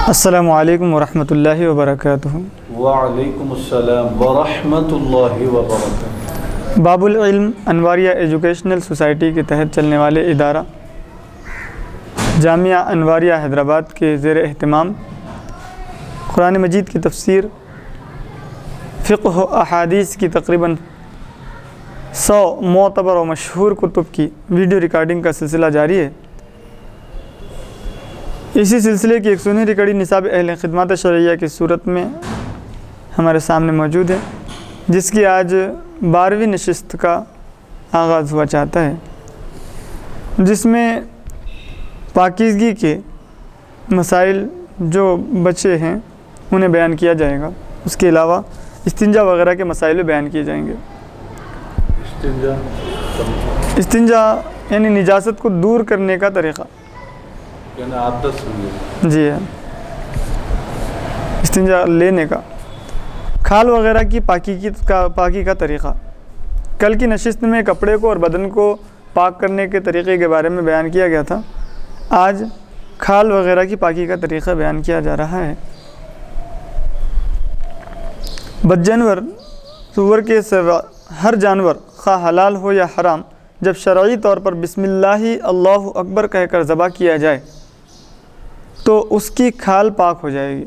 السلام علیکم ورحمۃ اللہ وبرکاتہ۔ وعلیکم السلام ورحمۃ اللہ وبرکاتہ۔ باب العلم انواریہ ایجوکیشنل سوسائٹی کے تحت چلنے والے ادارہ جامعہ انواریہ حیدرآباد کے زیر اہتمام قرآن مجید کی تفسیر، فقہ و احادیث کی تقریباً 100 معتبر و مشہور کتب کی ویڈیو ریکارڈنگ کا سلسلہ جاری ہے۔ اسی سلسلے کی ایک سنہری کڑی نصاب اہل خدمات شرعیہ کی صورت میں ہمارے سامنے موجود ہے، جس کی آج 12ویں نشست کا آغاز ہوا چاہتا ہے، جس میں پاکیزگی کے مسائل جو بچے ہیں انہیں بیان کیا جائے گا۔ اس کے علاوہ استنجا وغیرہ کے مسائل بھی بیان کیے جائیں گے۔ استنجا یعنی نجاست کو دور کرنے کا طریقہ، جی ہے، استنجا لینے کا، کھال وغیرہ کی پاکی کا طریقہ۔ کل کی نشست میں کپڑے کو اور بدن کو پاک کرنے کے طریقے کے بارے میں بیان کیا گیا تھا۔ آج کھال وغیرہ کی پاکی کا طریقہ بیان کیا جا رہا ہے۔ بد جانور سور کے سوا ہر جانور خواہ حلال ہو یا حرام، جب شرعی طور پر بسم اللہ اللہ اکبر کہہ کر ذبح کیا جائے تو اس کی کھال پاک ہو جائے گی،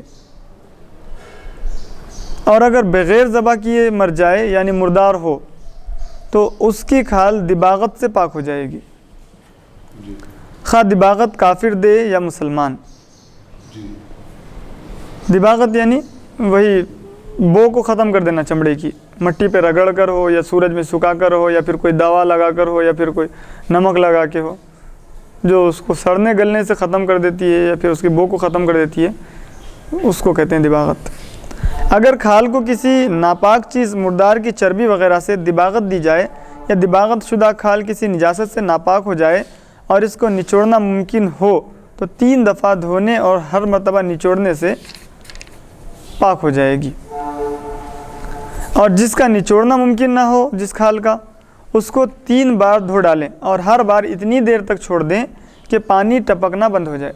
اور اگر بغیر ذبح کیے مر جائے یعنی مردار ہو تو اس کی کھال دباغت سے پاک ہو جائے گی، خواہ دباغت کافر دے یا مسلمان۔ دباغت یعنی وہی بو کو ختم کر دینا، چمڑے کی، مٹی پہ رگڑ کر ہو یا سورج میں سکھا کر ہو یا پھر کوئی دوا لگا کر ہو یا پھر کوئی نمک لگا کے ہو، جو اس کو سڑنے گلنے سے ختم کر دیتی ہے یا پھر اس کی بو کو ختم کر دیتی ہے، اس کو کہتے ہیں دباغت۔ اگر کھال کو کسی ناپاک چیز مردار کی چربی وغیرہ سے دباغت دی جائے یا دباغت شدہ کھال کسی نجاست سے ناپاک ہو جائے اور اس کو نچوڑنا ممکن ہو تو 3 دفعہ دھونے اور ہر مرتبہ نچوڑنے سے پاک ہو جائے گی، اور جس کا نچوڑنا ممکن نہ ہو جس کھال کا، اس کو 3 بار دھو ڈالیں اور ہر بار اتنی دیر تک چھوڑ دیں کہ پانی ٹپکنا بند ہو جائے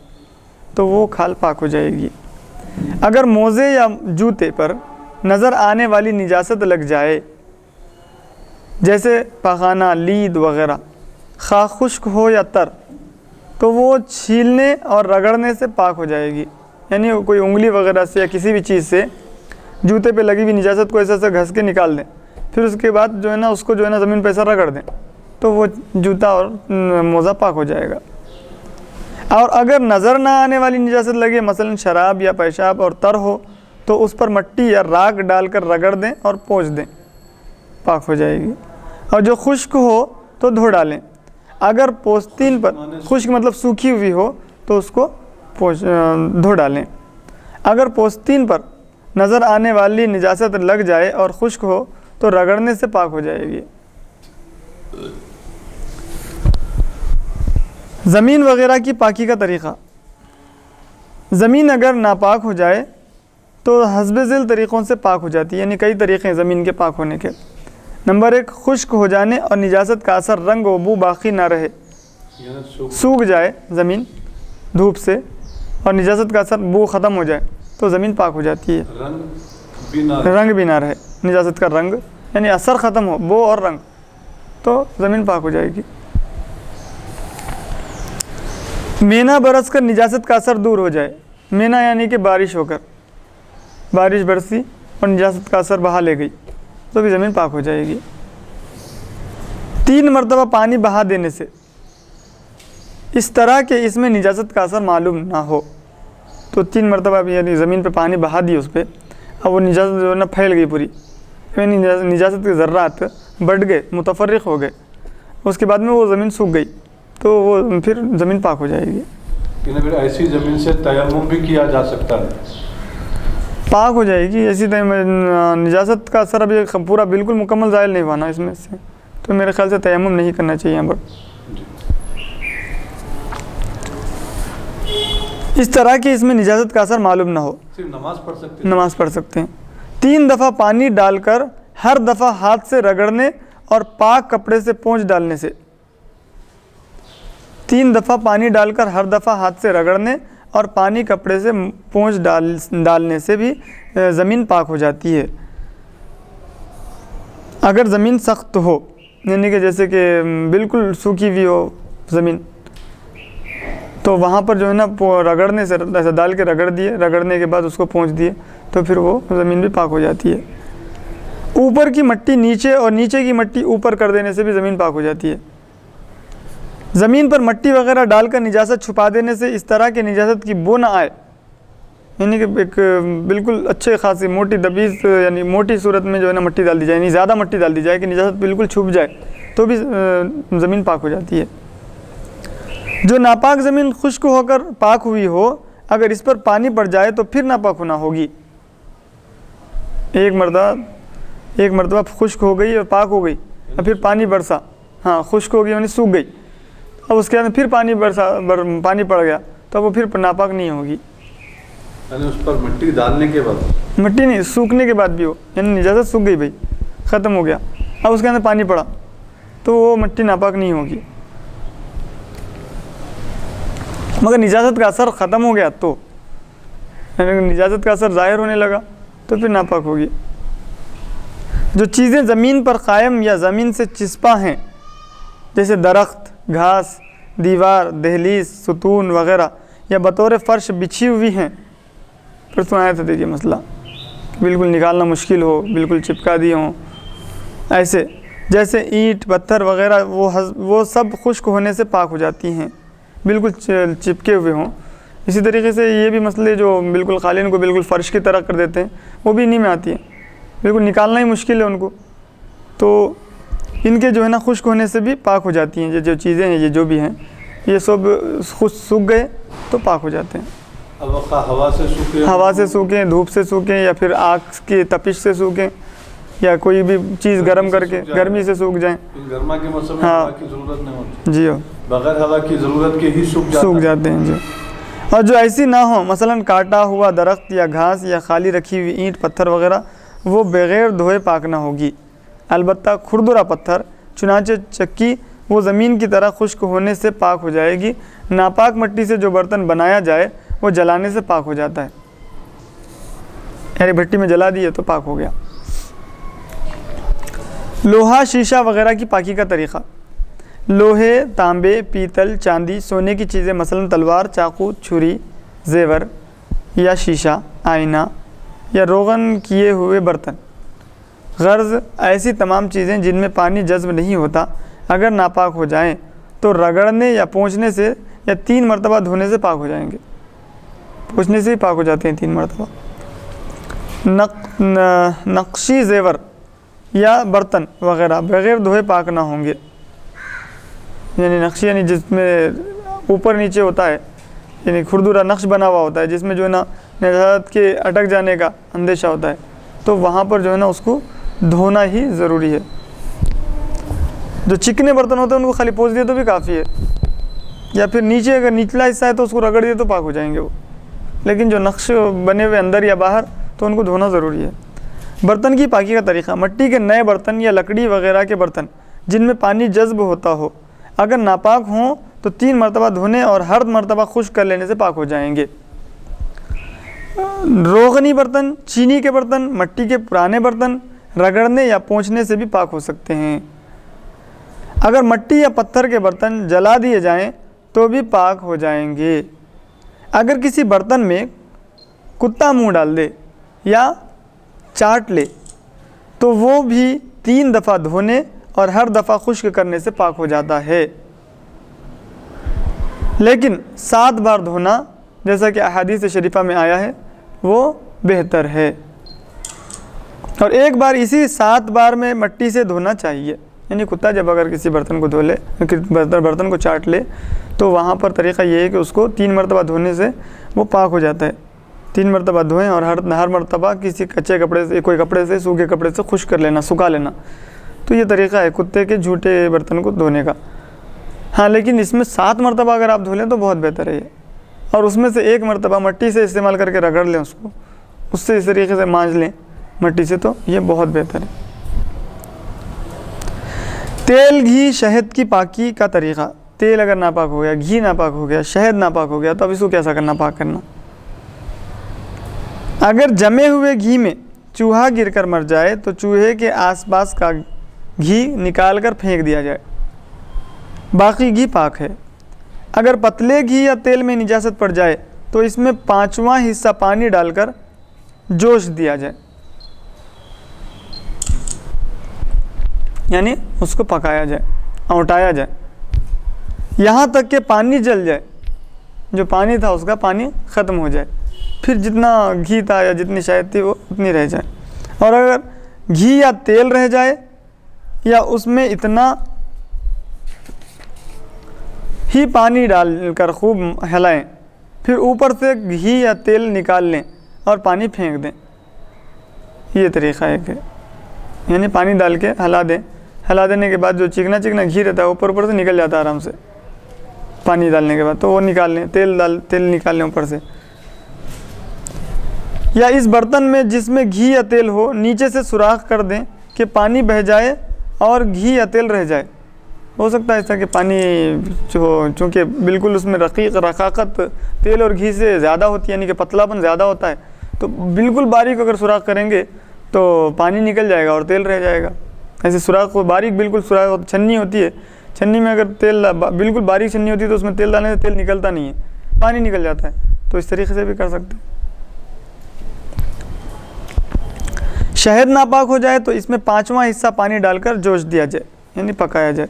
تو وہ کھال پاک ہو جائے گی۔ اگر موزے یا جوتے پر نظر آنے والی نجاست لگ جائے جیسے پخانہ، لید وغیرہ، خواہ خشک ہو یا تر، تو وہ چھیلنے اور رگڑنے سے پاک ہو جائے گی، یعنی کوئی انگلی وغیرہ سے یا کسی بھی چیز سے جوتے پہ لگی ہوئی نجاست کو ایسے گھس کے نکال دیں، پھر اس کے بعد جو ہے نا اس کو جو ہے نا زمین پہ ایسا رگڑ دیں تو وہ جوتا اور موزہ پاک ہو جائے گا۔ اور اگر نظر نہ آنے والی نجاست لگے، مثلا شراب یا پیشاب اور تر ہو، تو اس پر مٹی یا راکھ ڈال کر رگڑ دیں اور پوچھ دیں، پاک ہو جائے گی۔ اور جو خشک ہو تو دھو ڈالیں۔ اگر پوستین پر، خشک مطلب سوکھی ہوئی ہو تو اس کو دھو ڈالیں۔ اگر پوستین پر نظر آنے والی نجاست لگ جائے اور خشک ہو تو رگڑنے سے پاک ہو جائے گی۔ زمین وغیرہ کی پاکی کا طریقہ۔ زمین اگر ناپاک ہو جائے تو حسب ذیل طریقوں سے پاک ہو جاتی ہے، یعنی کئی طریقے ہیں زمین کے پاک ہونے کے۔ نمبر 1، خشک ہو جانے اور نجاست کا اثر، رنگ و بو باقی نہ رہے، سوکھ جائے زمین دھوپ سے اور نجاست کا اثر، بو ختم ہو جائے تو زمین پاک ہو جاتی ہے۔ رنگ بھی نہ رہے، نجاست کا رنگ یعنی اثر ختم ہو، بو اور رنگ، تو زمین پاک ہو جائے گی۔ مینا برس کر نجاست کا اثر دور ہو جائے، مینا یعنی کہ بارش ہو کر، بارش برسی اور نجاست کا اثر بہا لے گئی تو بھی زمین پاک ہو جائے گی۔ 3 مرتبہ پانی بہا دینے سے، اس طرح کہ اس میں نجاست کا اثر معلوم نہ ہو، تو 3 مرتبہ یعنی زمین پہ پانی بہا دی اس پہ، اب وہ نجاست جو ہے نا پھیل گئی پوری، یعنی نجاست کے ذرات بڑھ گئے، متفرق ہو گئے، اس کے بعد میں وہ زمین سوکھ گئی تو وہ پھر زمین پاک ہو جائے گی۔ پھر ایسی زمین سے تیمم بھی کیا جا سکتا ہے، پاک ہو جائے گی۔ ایسی نجاست کا اثر ابھی پورا بالکل مکمل زائل نہیں ہوا نا اس میں سے، تو میرے خیال سے تیمم نہیں کرنا چاہیے یہاں پر۔ اس طرح کہ اس میں نجاست کا اثر معلوم نہ ہو، صرف نماز پڑھ سکتے ہیں۔ 3 دفعہ پانی ڈال کر ہر دفعہ ہاتھ سے رگڑنے اور پاک کپڑے سے پونچھ ڈالنے سے، 3 دفعہ پانی ڈال کر ہر دفعہ ہاتھ سے رگڑنے اور پانی کپڑے سے پونچھ ڈالنے سے بھی زمین پاک ہو جاتی ہے۔ اگر زمین سخت ہو، یعنی کہ جیسے کہ بالکل سوکھی ہوئی ہو زمین، تو وہاں پر جو ہے نا رگڑنے سے ایسا ڈال کے رگڑ دیے، رگڑنے کے بعد اس کو پونچھ دیے تو پھر وہ زمین بھی پاک ہو جاتی ہے۔ اوپر کی مٹی نیچے اور نیچے کی مٹی اوپر کر دینے سے بھی زمین پاک ہو جاتی ہے۔ زمین پر مٹی وغیرہ ڈال کر نجاست چھپا دینے سے اس طرح کہ نجاست کی بو نہ آئے، یعنی کہ ایک بالکل اچھے خاصی موٹی دبیز، یعنی موٹی صورت میں جو ہے نا مٹی ڈال دی جائے، یعنی زیادہ مٹی ڈال دی جائے کہ نجاست بالکل چھپ جائے، تو بھی زمین پاک ہو جاتی ہے۔ جو ناپاک زمین خشک ہو کر پاک ہوئی ہو، اگر اس پر پانی پڑ جائے تو پھر ناپاک ہونا ہوگی۔ ایک مرتبہ خشک ہو گئی اور پاک ہو گئی، اور پھر پانی برسا، خشک ہو گئی یعنی سوکھ گئی، اب اس کے بعد پھر پانی پڑ گیا تو وہ پھر ناپاک نہیں ہوگی۔ یعنی اس پر مٹی ڈالنے کے بعد، مٹی نہیں، سوکھنے کے بعد بھی ہو، یعنی نجاست سوکھ گئی بھائی، ختم ہو گیا، اب اس کے اندر پانی پڑا تو وہ مٹی ناپاک نہیں ہوگی، مگر نجاست کا اثر ختم ہو گیا تو، یعنی نجاست کا اثر ظاہر ہونے لگا تو پھر ناپاک ہوگی۔ جو چیزیں زمین پر قائم یا زمین سے چسپاں ہیں، جیسے درخت، گھاس، دیوار، دہلیز، ستون وغیرہ، یا بطور فرش بچھی ہوئی ہیں، پھر سنایا تھا دیکھیے مسئلہ، بالکل نکالنا مشکل ہو، بالکل چپکا دی ہوں، ایسے جیسے اینٹ، پتھر وغیرہ، وہ سب خشک ہونے سے پاک ہو جاتی ہیں، بالکل چپکے ہوئے ہوں۔ اسی طریقے سے یہ بھی مسئلے جو بالکل قالین کو بالکل فرش کی طرح کر دیتے ہیں، وہ بھی انہی میں آتی ہیں، بالکل نکالنا ہی مشکل ہے ان کو، تو ان کے جو ہے نا خشک ہونے سے بھی پاک ہو جاتی ہیں۔ یہ جو چیزیں ہیں، یہ جو بھی ہیں، یہ سب سوکھ گئے تو پاک ہو جاتے ہیں۔ اب ہوا سے سوکھے، ہوا سے سوکھیں، دھوپ سے سوکھیں، یا پھر آگ کی تپش سے سوکھیں، یا کوئی بھی چیز گرم کر کے گرمی سے سوکھ جائیں۔ گرما کے موسم میں ہوا کی ضرورت نہیں ہوتی، جی ہو، بغیر ہوا کی ضرورت کے ہی سوکھ جاتے ہیں جی۔ اور جو ایسی نہ ہو، مثلا کاٹا ہوا درخت یا گھاس یا خالی رکھی ہوئی اینٹ، پتھر وغیرہ، وہ بغیر دھوئے پاک نہ ہوگی، البتہ کھردرا پتھر، چنانچہ چکی، وہ زمین کی طرح خشک ہونے سے پاک ہو جائے گی۔ ناپاک مٹی سے جو برتن بنایا جائے وہ جلانے سے پاک ہو جاتا ہے، یعنی بھٹی میں جلا دیے تو پاک ہو گیا۔ لوہا، شیشہ وغیرہ کی پاکی کا طریقہ۔ لوہے، تانبے، پیتل، چاندی، سونے کی چیزیں مثلا تلوار، چاقو، چھری، زیور یا شیشہ، آئینہ یا روغن کیے ہوئے برتن، غرض ایسی تمام چیزیں جن میں پانی جذب نہیں ہوتا، اگر ناپاک ہو جائیں تو رگڑنے یا پونچھنے سے یا 3 مرتبہ دھونے سے پاک ہو جائیں گے۔ پونچھنے سے ہی پاک ہو جاتے ہیں 3 مرتبہ۔ نقشی زیور یا برتن وغیرہ بغیر دھوئے پاک نہ ہوں گے، یعنی نقشی یعنی جس میں اوپر نیچے ہوتا ہے، یعنی کھردرا نقش بنا ہوا ہوتا ہے، جس میں جو ہے نا نجاست کے اٹک جانے کا اندیشہ ہوتا ہے، تو وہاں پر جو ہے نا اس کو دھونا ہی ضروری ہے۔ جو چکنے برتن ہوتے ہیں ان کو خالی پوچھ دیے تو بھی کافی ہے، یا پھر نیچے اگر نچلا حصہ ہے تو اس کو رگڑ دیے تو پاک ہو جائیں گے وہ، لیکن جو نقش بنے ہوئے اندر یا باہر تو ان کو دھونا ضروری ہے۔ برتن کی پاکی کا طریقہ۔ مٹی کے نئے برتن یا لکڑی وغیرہ کے برتن جن میں پانی جذب ہوتا ہو، اگر ناپاک ہوں تو 3 مرتبہ دھونے اور ہر مرتبہ خشک کر لینے سے پاک ہو جائیں گے۔ روغنی برتن، چینی کے برتن، مٹی کے پرانے برتن رگڑنے یا پونچھنے سے بھی پاک ہو سکتے ہیں۔ اگر مٹی یا پتھر کے برتن جلا دیے جائیں تو بھی پاک ہو جائیں گے۔ اگر کسی برتن میں کتا منہ ڈال دے یا چاٹ لے تو وہ بھی 3 دفعہ دھونے اور ہر دفعہ خشک کرنے سے پاک ہو جاتا ہے، لیکن 7 بار دھونا جیسا کہ احادیث شریفہ میں آیا ہے وہ بہتر ہے، اور ایک بار اسی 7 بار میں مٹی سے دھونا چاہیے۔ یعنی کتا جب اگر کسی برتن کو دھو لے، برتن کو چاٹ لے، تو وہاں پر طریقہ یہ ہے کہ اس کو 3 مرتبہ دھونے سے وہ پاک ہو جاتا ہے۔ 3 مرتبہ دھوئیں اور ہر مرتبہ کسی کچے کپڑے سے، کوئی کپڑے سے، سوکھے کپڑے سے خشک کر لینا، سکھا لینا۔ تو یہ طریقہ ہے کتے کے جھوٹے برتن کو دھونے کا۔ ہاں لیکن اس میں 7 مرتبہ اگر آپ دھو لیں تو بہت بہتر ہے یہ، اور اس میں سے 1 مرتبہ مٹی سے استعمال کر کے رگڑ لیں اس کو، اس سے اس طریقے سے مانج لیں مٹی سے، تو یہ بہت بہتر ہے۔ تیل، گھی، شہد کی پاکی کا طریقہ۔ تیل اگر ناپاک ہو گیا، گھی ناپاک ہو گیا، شہد ناپاک ہو گیا، تو اب اس کو کیسا کرنا؟ پاک کرنا۔ اگر جمے ہوئے گھی میں چوہا گر کر مر جائے تو چوہے کے آس پاس کا گھی نکال کر پھینک دیا جائے، باقی گھی پاک ہے۔ اگر پتلے گھی یا تیل میں نجاست پڑ جائے تو اس میں 5واں حصہ پانی ڈال کر جوش دیا جائے، یعنی اس کو پکایا جائے، اونٹایا جائے، یہاں تک کہ پانی جل جائے، جو پانی تھا اس کا پانی ختم ہو جائے، پھر جتنا گھی تھا یا جتنی شہد تھی وہ اتنی رہ جائے۔ اور اگر گھی یا تیل رہ جائے یا اس میں اتنا ہی پانی ڈال کر خوب ہلائیں، پھر اوپر سے گھی یا تیل نکال لیں اور پانی پھینک دیں۔ یہ طریقہ ایک ہے، یعنی پانی ڈال کے ہلا دیں، ہلا دینے کے بعد جو چکنا چکنا گھی رہتا ہے اوپر سے نکل جاتا ہے آرام سے، پانی ڈالنے کے بعد تو وہ نکال لیں، تیل نکال لیں اوپر سے۔ یا اس برتن میں جس میں گھی یا تیل ہو نیچے سے سوراخ کر دیں کہ پانی بہہ جائے اور گھی یا تیل رہ جائے۔ ہو سکتا ہے ایسا کہ پانی چونکہ بالکل اس میں رقاقت تیل اور گھی سے زیادہ ہوتی ہے، یعنی کہ پتلا پن زیادہ ہوتا ہے، تو بالکل باریک اگر سوراخ کریں گے تو پانی نکل جائے گا اور تیل رہ جائے گا۔ ایسے سوراخ باریک بالکل سوراخ چھنی ہوتی ہے، چھنی میں اگر تیل بالکل باریک چھنی ہوتی ہے تو اس میں تیل ڈالنے سے تیل نکلتا نہیں ہے، پانی نکل جاتا ہے، تو اس طریقے سے بھی کر سکتے ہیں۔ شہد ناپاک ہو جائے تو اس میں 5واں حصہ پانی ڈال کر جوش دیا جائے، یعنی پکایا جائے۔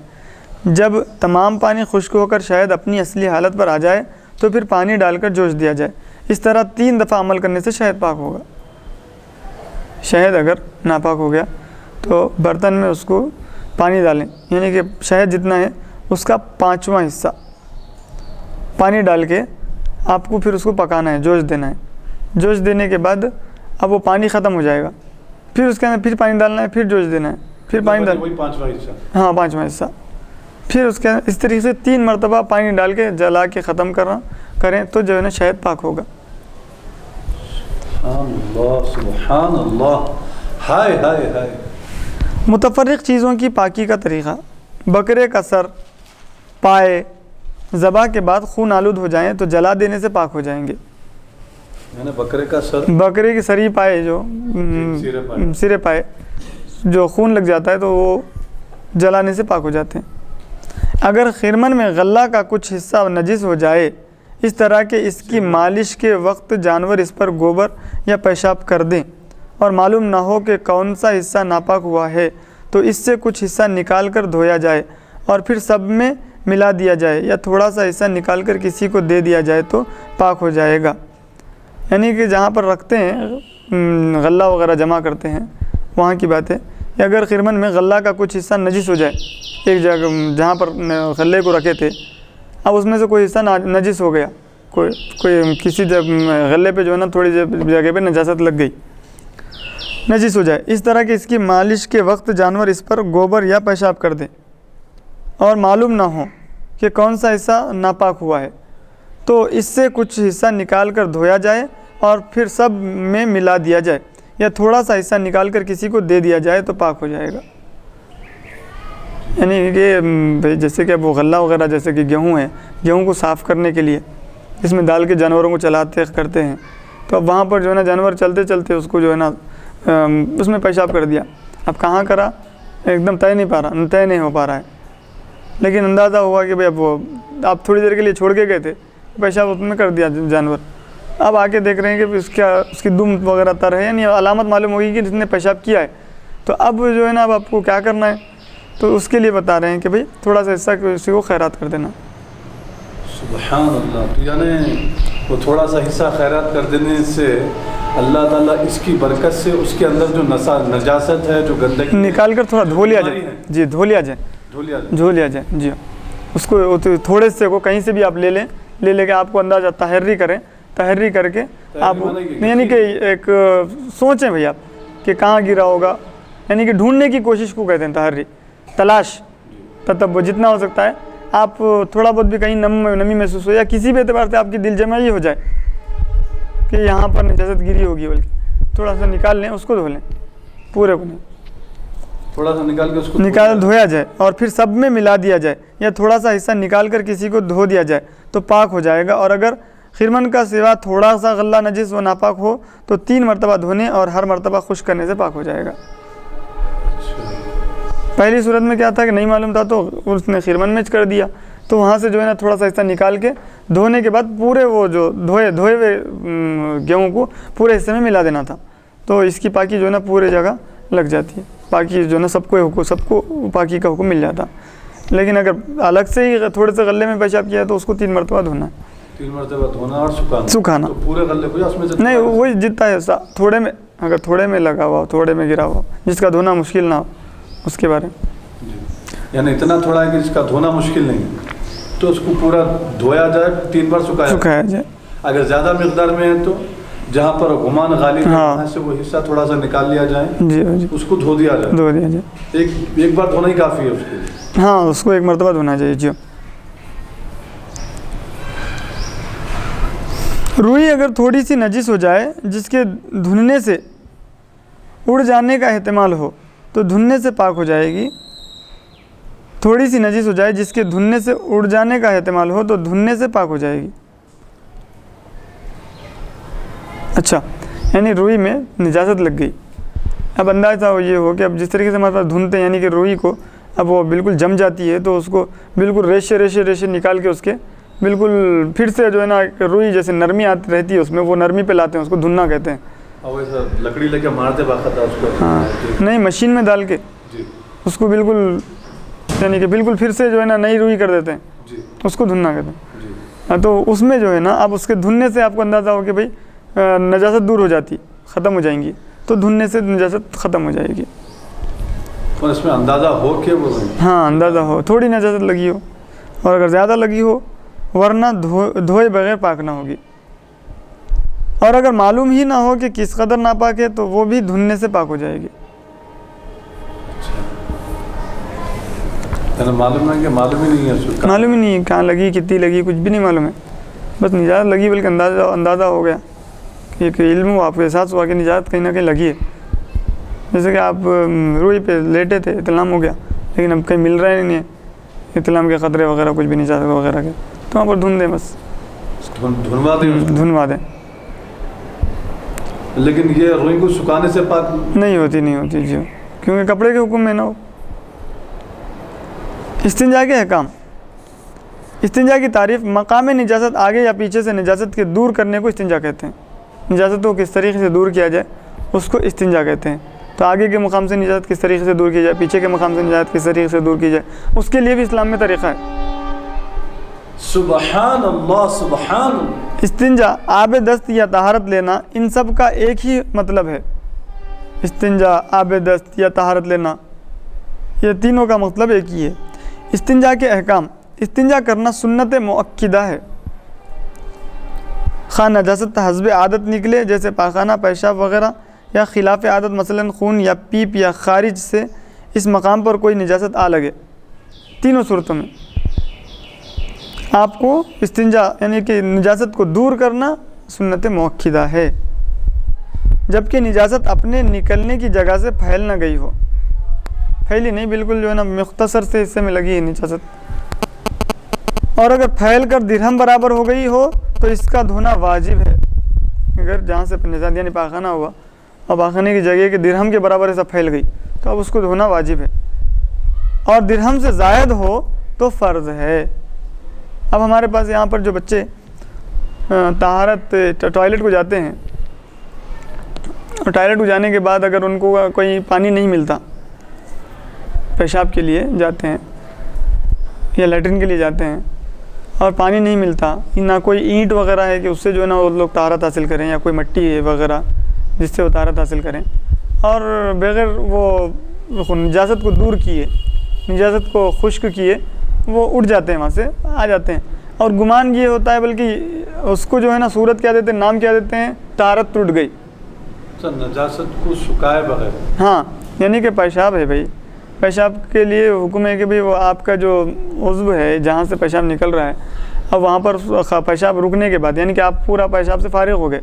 جب تمام پانی خشک ہو کر شہد اپنی اصلی حالت پر آ جائے تو پھر پانی ڈال کر جوش دیا جائے۔ اس طرح 3 دفعہ عمل کرنے سے شہد پاک ہوگا۔ شہد اگر ناپاک ہو گیا تو برتن میں اس کو پانی ڈالیں، یعنی کہ شہد جتنا ہے اس کا 5واں حصہ پانی ڈال کے آپ کو پھر اس کو پکانا ہے، جوش دینا ہے۔ جوش دینے کے بعد اب وہ پانی ختم ہو جائے گا، پھر اس کے اندر پھر پانی ڈالنا ہے، پھر جوش دینا ہے، پھر پانی ڈالنا ہے، 5واں حصہ، ہاں 5واں حصہ، پھر اس کے اس طریقے سے 3 مرتبہ پانی ڈال کے جلا کے ختم کریں تو جو ہے نا شہد پاک ہوگا۔ سبحان اللہ سبحان اللہ، ہائے ہائے ہائے۔ متفرق چیزوں کی پاکی کا طریقہ: بکرے کا سر، پائے ذبح کے بعد خون آلود ہو جائیں تو جلا دینے سے پاک ہو جائیں گے۔ یعنی بکرے کا سر، بکرے کی سری پائے جو سرے پائے جو خون لگ جاتا ہے تو وہ جلانے سے پاک ہو جاتے ہیں۔ اگر خرمن میں غلہ کا کچھ حصہ نجس ہو جائے، اس طرح کہ اس کی مالش کے وقت جانور اس پر گوبر یا پیشاب کر دیں اور معلوم نہ ہو کہ کون سا حصہ ناپاک ہوا ہے، تو اس سے کچھ حصہ نکال کر دھویا جائے اور پھر سب میں ملا دیا جائے، یا تھوڑا سا حصہ نکال کر کسی کو دے دیا جائے تو پاک ہو جائے گا۔ یعنی کہ جہاں پر رکھتے ہیں غلہ وغیرہ جمع کرتے ہیں وہاں کی بات ہے، یا اگر خرمن میں غلہ کا کچھ حصہ نجس ہو جائے، ایک جگہ جہاں پر غلے کو رکھے تھے، اب اس میں سے کوئی حصہ نجس ہو گیا، کوئی کسی غلے پہ جو ہے نا تھوڑی جگہ پہ نجاست لگ گئی، نجس ہو جائے، اس طرح کہ اس کی مالش کے وقت جانور اس پر گوبر یا پیشاب کر دیں اور معلوم نہ ہو کہ کون سا حصہ ناپاک ہوا ہے، تو اس سے کچھ حصہ نکال کر دھویا جائے اور پھر سب میں ملا دیا جائے، یا تھوڑا سا حصہ نکال کر کسی کو دے دیا جائے تو پاک ہو جائے گا۔ یعنی کہ جیسے کہ اب وہ غلہ وغیرہ جیسے کہ گیہوں ہے، گیہوں کو صاف کرنے کے لیے اس میں ڈال کے جانوروں کو چلاتے کرتے ہیں، تو اب وہاں پر جو ہے نا جانور چلتے چلتے اس کو جو ہے نا اس میں پیشاب کر دیا، اب کہاں کرا ایک دم طے نہیں ہو پا رہا ہے، لیکن اندازہ ہوا کہ بھئی اب وہ آپ تھوڑی دیر کے لیے چھوڑ کے گئے تھے، پیشاب اس میں کر دیا جانور، اب آ کے دیکھ رہے ہیں کہ اس کی دم وغیرہ تر ہے، یعنی علامت معلوم ہوگی کہ جس نے پیشاب کیا ہے، تو اب جو ہے نا اب آپ کو کیا کرنا ہے، تو اس کے لیے بتا رہے ہیں کہ بھئی تھوڑا سا حصہ کسی کو خیرات کر دینا۔ سبحان اللہ، تو یعنی وہ تھوڑا سا حصہ خیرات کر دینے سے اللہ تعالیٰ اس کی برکت سے اس کے اندر جو نجاست ہے، جو گندگی نکال کر تھوڑا دھو لیا جائے، جی دھو لیا جائے جی، اس کو تھوڑے سے کو کہیں سے بھی آپ لے کے آپ کو اندازہ تحری کر کے آپ، یعنی کہ ایک سوچیں بھئی آپ کہ کہاں گرا ہوگا، یعنی کہ ڈھونڈنے کی کوشش کو کہتے ہیں تحری، تلاش، تتبع، جتنا ہو سکتا ہے آپ تھوڑا بہت بھی کہیں نمی محسوس ہو یا کسی بھی اعتبار سے آپ کی دل جمعی ہو جائے کہ یہاں پر نجاست گری ہوگی، بلکہ تھوڑا سا نکال لیں، اس کو دھو لیں، پورے کو نہیں۔ تھوڑا سا نکال کے اس کو نکال دھویا جائے اور پھر سب میں ملا دیا جائے، یا تھوڑا سا حصہ نکال کر کسی کو دھو دیا جائے تو پاک ہو جائے گا۔ اور اگر خرمن کا سوا تھوڑا سا غلہ نجس و ناپاک ہو تو 3 مرتبہ دھونے اور ہر مرتبہ خشک کرنے سے پاک ہو جائے گا۔ پہلی صورت میں کیا تھا کہ نہیں معلوم تھا تو اس نے خرمن میں کر دیا، تو وہاں سے جو ہے نا تھوڑا سا حصہ نکال کے دھونے کے بعد پورے وہ جو دھوئے ہوئے گیہوں کو پورے حصے میں ملا دینا تھا، تو اس کی پاکی جو ہے نا پورے جگہ لگ جاتی ہے، پاکی جو ہے نا سب کو پاکی کا حکم مل جاتا۔ لیکن اگر الگ سے ہی تھوڑے سے غلے میں پیشاب کیا ہے تو اس کو 3 مرتبہ دھونا ہے، 3 مرتبہ دھونا اور سکھانا۔ تو پورے غلے کو اس میں سے نہیں، وہی جتنا ہے تھوڑے میں، اگر تھوڑے میں لگا ہوا ہو، تھوڑے میں گرا ہوا ہو، جس کا دھونا مشکل نہ ہو اس کے بارے میں، یعنی اتنا تھوڑا ہے کہ جس کا دھونا مشکل نہیں ہے تو اس کو پورا دھویا جائے، 3 بار سکھایا جائے۔ اگر زیادہ مقدار میں ہے تو جہاں پر گمان غالب ہے وہاں سے وہ حصہ تھوڑا سا نکال لیا جائے، اس کو دھو دیا جائے، ایک بار دھونا ہی کافی ہے اس کے لیے۔ ہاں، اس کو 1 مرتبہ دھونا چاہیے جی۔ روئی اگر تھوڑی سی نجس ہو جائے جس کے دھلنے سے اڑ جانے کا احتمال ہو تو دھلنے سے پاک ہو جائے گی۔ تھوڑی سی نجس ہو جائے جس کے دھلنے سے اڑ جانے کا احتمال ہو تو دھلنے سے پاک ہو جائے گی۔ اچھا، یعنی روئی میں نجاست لگ گئی، اب اندازہ یہ ہو کہ اب جس طریقے سے ہمارے پاس دھنتے ہیں، یعنی کہ روئی کو اب وہ بالکل جم جاتی ہے تو اس کو بالکل ریشے نکال کے اس کے بالکل پھر سے جو ہے نا روئی جیسے نرمی آتی رہتی ہے اس میں، وہ نرمی پہ لاتے ہیں، اس کو دھننا کہتے ہیں۔ اور ویسا لکڑی لے کے مارتے باقاعدہ اس کو؟ ہاں، نہیں، مشین میں ڈال کے اس کو بالکل یعنی کہ بالکل پھر سے جو ہے نا نئی روئی کر دیتے ہیں، اس کو دھننا کہتے ہیں۔ تو اس میں جو ہے نا اب اس کے دھننے سے آپ کو اندازہ ہو کہ بھئی نجاست دور ہو جاتی، ختم ہو جائیں گی، تو دھننے سے نجاست ختم ہو جائے گی۔ اور اس میں اندازہ ہو کہ وہ ہاں، اندازہ ہو تھوڑی نجاست لگی ہو، اور اگر زیادہ لگی ہو ورنہ دھوئے بغیر پاک نہ ہوگی، اور اگر معلوم ہی نہ ہو کہ کس قدر ناپاک ہے تو وہ بھی دھلنے سے پاک ہو جائے گی۔ معلوم ہے کہ معلوم ہی نہیں ہے، معلوم ہی نہیں ہے کہاں لگی، کتنی لگی، کچھ بھی نہیں معلوم ہے، بس نجاست لگی، بلکہ اندازہ ہو گیا، ایک علم ہوا، آپ کو احساس ہوا کہ نجاست کہیں نہ کہیں لگی ہے۔ جیسے کہ آپ روئی پہ لیٹے تھے، اطلام ہو گیا، لیکن اب کہیں مل رہا ہی نہیں ہے اطلام کے خطرے وغیرہ، کچھ بھی نجاست وغیرہ کے، تو وہاں پر دھن دیں، بس دھنوا دیں۔ لیکن یہ روئی کو سکھانے سے پاک نہیں ہوتی جی، کیونکہ کپڑے کے حکم میں نہ ہو۔ استنجا کے احکام۔ استنجا کی تعریف، مقام نجاست آگے یا پیچھے سے نجاست کے دور کرنے کو استنجا کہتے ہیں۔ نجاست کو کس طریقے سے دور کیا جائے اس کو استنجا کہتے ہیں۔ تو آگے کے مقام سے نجاست کس طریقے سے دور کی جائے، پیچھے کے مقام سے نجاست کس طریقے سے دور کی جائے، اس کے لیے بھی اسلام میں طریقہ ہے۔ سبحان اللہ، سبحان اللہ۔ استنجا، آب دست یا طہارت لینا، ان سب کا ایک ہی مطلب ہے۔ استنجا، آب دست یا طہارت لینا، یہ تینوں کا مطلب ایک ہی ہے۔ استنجا کے احکام۔ استنجا کرنا سنت مؤکدہ ہے، خواہ نجاست حسب عادت نکلے جیسے پاخانہ، پیشاب وغیرہ، یا خلاف عادت مثلا خون یا پیپ یا خارج سے اس مقام پر کوئی نجاست آ لگے۔ تینوں صورتوں میں آپ کو استنجا یعنی کہ نجاست کو دور کرنا سنت مؤکدہ ہے، جبکہ نجاست اپنے نکلنے کی جگہ سے پھیل نہ گئی ہو، پھیلی نہیں، بالکل جو ہے نا مختصر سے حصے میں لگی ہے نجاست، اور اگر پھیل کر درہم برابر ہو گئی ہو تو اس کا دھونا واجب ہے۔ اگر جہاں سے نجاست یعنی پاخانہ ہوا اور پاخانے کی جگہ کے درہم کے برابر ایسا پھیل گئی تو اب اس کو دھونا واجب ہے، اور درہم سے زائد ہو تو فرض ہے۔ اب ہمارے پاس یہاں پر جو بچے طہارت ٹوائلٹ کو جاتے ہیں، اور ٹوائلٹ کو جانے کے بعد اگر ان کو کوئی پانی نہیں ملتا، پیشاب کے لیے جاتے ہیں یا لیٹرن کے لیے جاتے ہیں اور پانی نہیں ملتا، نہ کوئی اینٹ وغیرہ ہے کہ اس سے جو ہے نا وہ لوگ طہارت حاصل کریں، یا کوئی مٹی ہے وغیرہ جس سے وہ طہارت حاصل کریں، اور بغیر وہ نجاست کو دور کیے، نجاست کو خشک کیے، وہ اٹھ جاتے ہیں، وہاں سے آ جاتے ہیں، اور گمان یہ ہوتا ہے بلکہ اس کو جو ہے نا صورت کیا دیتے ہیں، نام کیا دیتے ہیں، طہارت ٹوٹ گئی۔ نجاست کو سکھائے بغیر، ہاں، یعنی کہ پیشاب ہے بھائی، پیشاب کے لیے حکم ہے کہ بھئی وہ آپ کا جو عضو ہے جہاں سے پیشاب نکل رہا ہے، اب وہاں پر پیشاب رکنے کے بعد یعنی کہ آپ پورا پیشاب سے فارغ ہو گئے،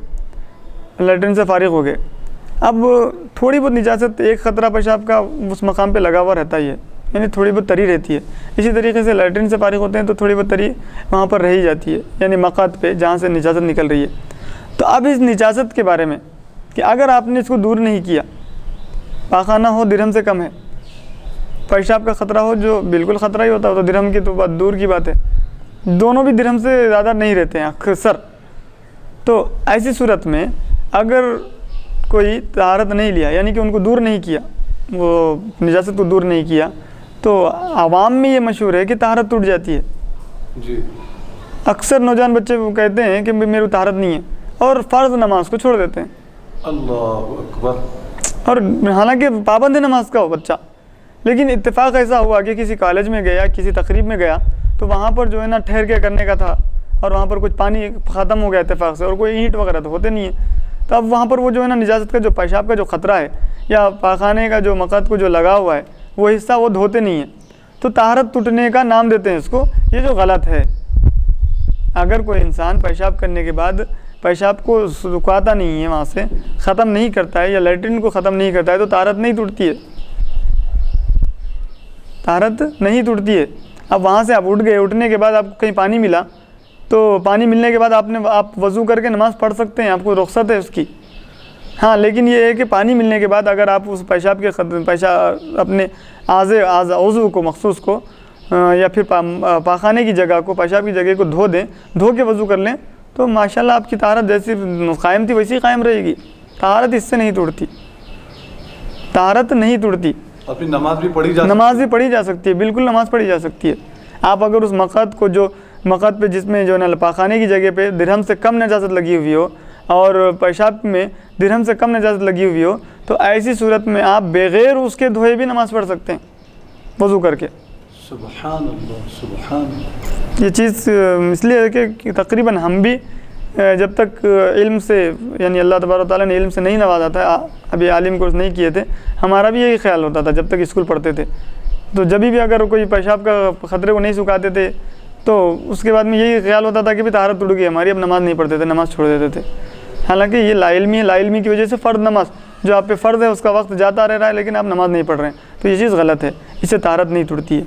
لیٹرن سے فارغ ہو گئے، اب تھوڑی بہت نجاست ایک خطرہ پیشاب کا اس مقام پہ لگا ہوا رہتا ہی ہے، یعنی تھوڑی بہت تری رہتی ہے. اسی طریقے سے لیٹرین سے فارغ ہوتے ہیں تو تھوڑی بہت تری وہاں پر رہ جاتی ہے، یعنی مقعد پہ جہاں سے نجاست نکل رہی ہے. تو اب اس نجاست کے بارے میں کہ اگر آپ نے اس کو دور نہیں کیا، پاخانہ ہو درہم سے کم ہے، پیشاب کا خطرہ ہو جو بالکل خطرہ ہی ہوتا ہے تو درہم کی تو بات دور کی بات ہے، دونوں بھی درہم سے زیادہ نہیں رہتے ہیں اکثر. تو ایسی صورت میں اگر کوئی طہارت نہیں لیا، یعنی کہ ان کو دور نہیں کیا، وہ نجاست کو دور نہیں کیا، تو عوام میں یہ مشہور ہے کہ طہارت ٹوٹ جاتی ہے. جی اکثر نوجوان بچے وہ کہتے ہیں کہ میرے طہارت نہیں ہے اور فرض نماز کو چھوڑ دیتے ہیں. اللہ اکبر. اور حالانکہ پابند ہے نماز کا وہ بچہ، لیکن اتفاق ایسا ہوا کہ کسی کالج میں گیا، کسی تقریب میں گیا تو وہاں پر جو ہے نا ٹھہر کے کرنے کا تھا اور وہاں پر کچھ پانی ختم ہو گیا اتفاق سے اور کوئی اینٹ وغیرہ تو ہوتے نہیں ہیں. تو اب وہاں پر وہ جو ہے نا نجاست کا جو پیشاب کا جو خطرہ ہے یا پاخانے کا جو مقعد کو جو لگا ہوا ہے وہ حصہ وہ دھوتے نہیں ہیں، تو طہارت ٹوٹنے کا نام دیتے ہیں اس کو. یہ جو غلط ہے، اگر کوئی انسان پیشاب کرنے کے بعد پیشاب کو رکاتا نہیں ہے، وہاں سے ختم نہیں کرتا ہے یا لیٹرین کو ختم نہیں کرتا ہے تو طہارت نہیں ٹوٹتی ہے، طہارت نہیں ٹوٹتی ہے. اب وہاں سے آپ اٹھ گئے، اٹھنے کے بعد آپ کو کہیں پانی ملا تو پانی ملنے کے بعد آپ وضو کر کے نماز پڑھ سکتے ہیں، آپ کو رخصت ہے اس کی. ہاں لیکن یہ ہے کہ پانی ملنے کے بعد اگر آپ اس پیشاب کے اپنے عضو کو مخصوص کو یا پھر پاخانے کی جگہ کو، پیشاب کی جگہ کو دھو دیں، دھو کے وضو کر لیں تو ماشاءاللہ آپ کی طہارت جیسی قائم تھی ویسی قائم رہے گی. طہارت اس سے نہیں ٹوٹتی، طہارت نہیں ٹوٹتی. اپنی نماز بھی پڑھی جا نماز بھی پڑھی جا سکتی ہے، بالکل نماز پڑھی جا سکتی ہے. آپ اگر اس مقعد کو جو مقعد پہ جس میں جو ہے نا پاخانے کی جگہ پہ درہم سے کم نجاست لگی ہوئی ہو اور پیشاب میں درہم سے کم نجاست لگی ہوئی ہو تو ایسی صورت میں آپ بغیر اس کے دھوئے بھی نماز پڑھ سکتے ہیں وضو کر کے. سبحان اللہ سبحان اللہ. یہ چیز اس لیے ہے کہ تقریباً ہم بھی جب تک علم سے یعنی اللہ تبارک و تعالیٰ نے علم سے نہیں نوازا تھا، ابھی عالم کورس نہیں کیے تھے، ہمارا بھی یہی خیال ہوتا تھا جب تک اسکول پڑھتے تھے. تو جبھی بھی اگر کوئی پیشاب کا خطرے کو نہیں سکھاتے تھے تو اس کے بعد میں یہی خیال ہوتا تھا کہ بھی طہارت ٹوٹ گئی ہماری، اب نماز نہیں پڑھتے تھے، نماز چھوڑ دیتے تھے. حالانکہ یہ لا علمی ہے، لا علمی کی وجہ سے فرض نماز جو آپ پہ فرض ہے اس کا وقت جاتا رہ رہا ہے لیکن آپ نماز نہیں پڑھ رہے ہیں، تو یہ چیز غلط ہے، اس سے طہارت نہیں ٹوٹتی ہے.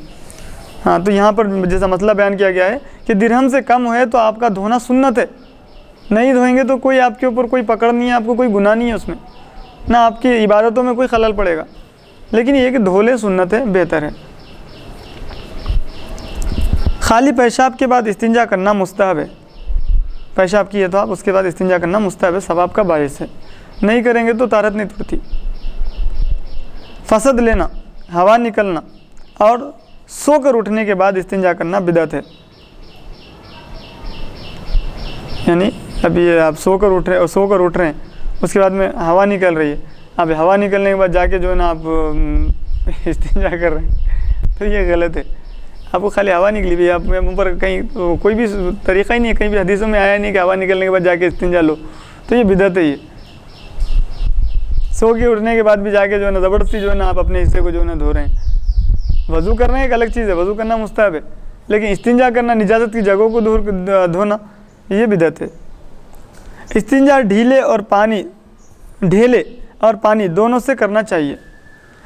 ہاں تو یہاں پر جیسا مسئلہ بیان کیا گیا ہے کہ درہم سے کم ہے تو آپ کا دھونا سنت ہے، نہیں دھوئیں گے تو کوئی آپ کے اوپر کوئی پکڑ نہیں ہے، آپ کو کوئی گناہ نہیں ہے اس میں، نہ آپ کی عبادتوں میں کوئی خلل پڑے گا. لیکن یہ کہ دھو لیں سنت ہے، بہتر ہے. خالی پیشاب کے بعد استنجا کرنا مستحب ہے. پیشاب کیے تو آپ اس کے بعد استنجا کرنا مستحب ہے، ثواب کا باعث ہے. نہیں کریں گے تو طہارت نہیں ٹوٹتی. فسد لینا، ہوا نکلنا اور سو کر اٹھنے کے بعد استنجا کرنا بدعت ہے. یعنی اب یہ آپ سو کر اٹھ رہے ہیں، اس کے بعد میں ہوا نکل رہی ہے، اب ہوا نکلنے کے بعد جا کے جو ہے نا آپ استنجا کر رہے ہیں تو یہ غلط ہے. آپ کو خالی ہوا نکلی بھی، آپ پر کہیں کوئی بھی طریقہ ہی نہیں ہے، کہیں بھی حدیثوں میں آیا نہیں کہ ہوا نکلنے کے بعد جا کے استنجا لو، تو یہ بدعت ہے. یہ سو کے اٹھنے کے بعد بھی جا کے جو ہے نا زبردستی جو ہے نا آپ اپنے حصے کو جو ہے نا دھو رہے ہیں. وضو کرنا ایک الگ چیز ہے، وضو کرنا مستحب ہے، لیکن استنجا کرنا، نجاست کی جگہوں کو دھونا یہ بدعت ہے. استنجا ڈھیلے اور پانی دونوں سے کرنا چاہیے.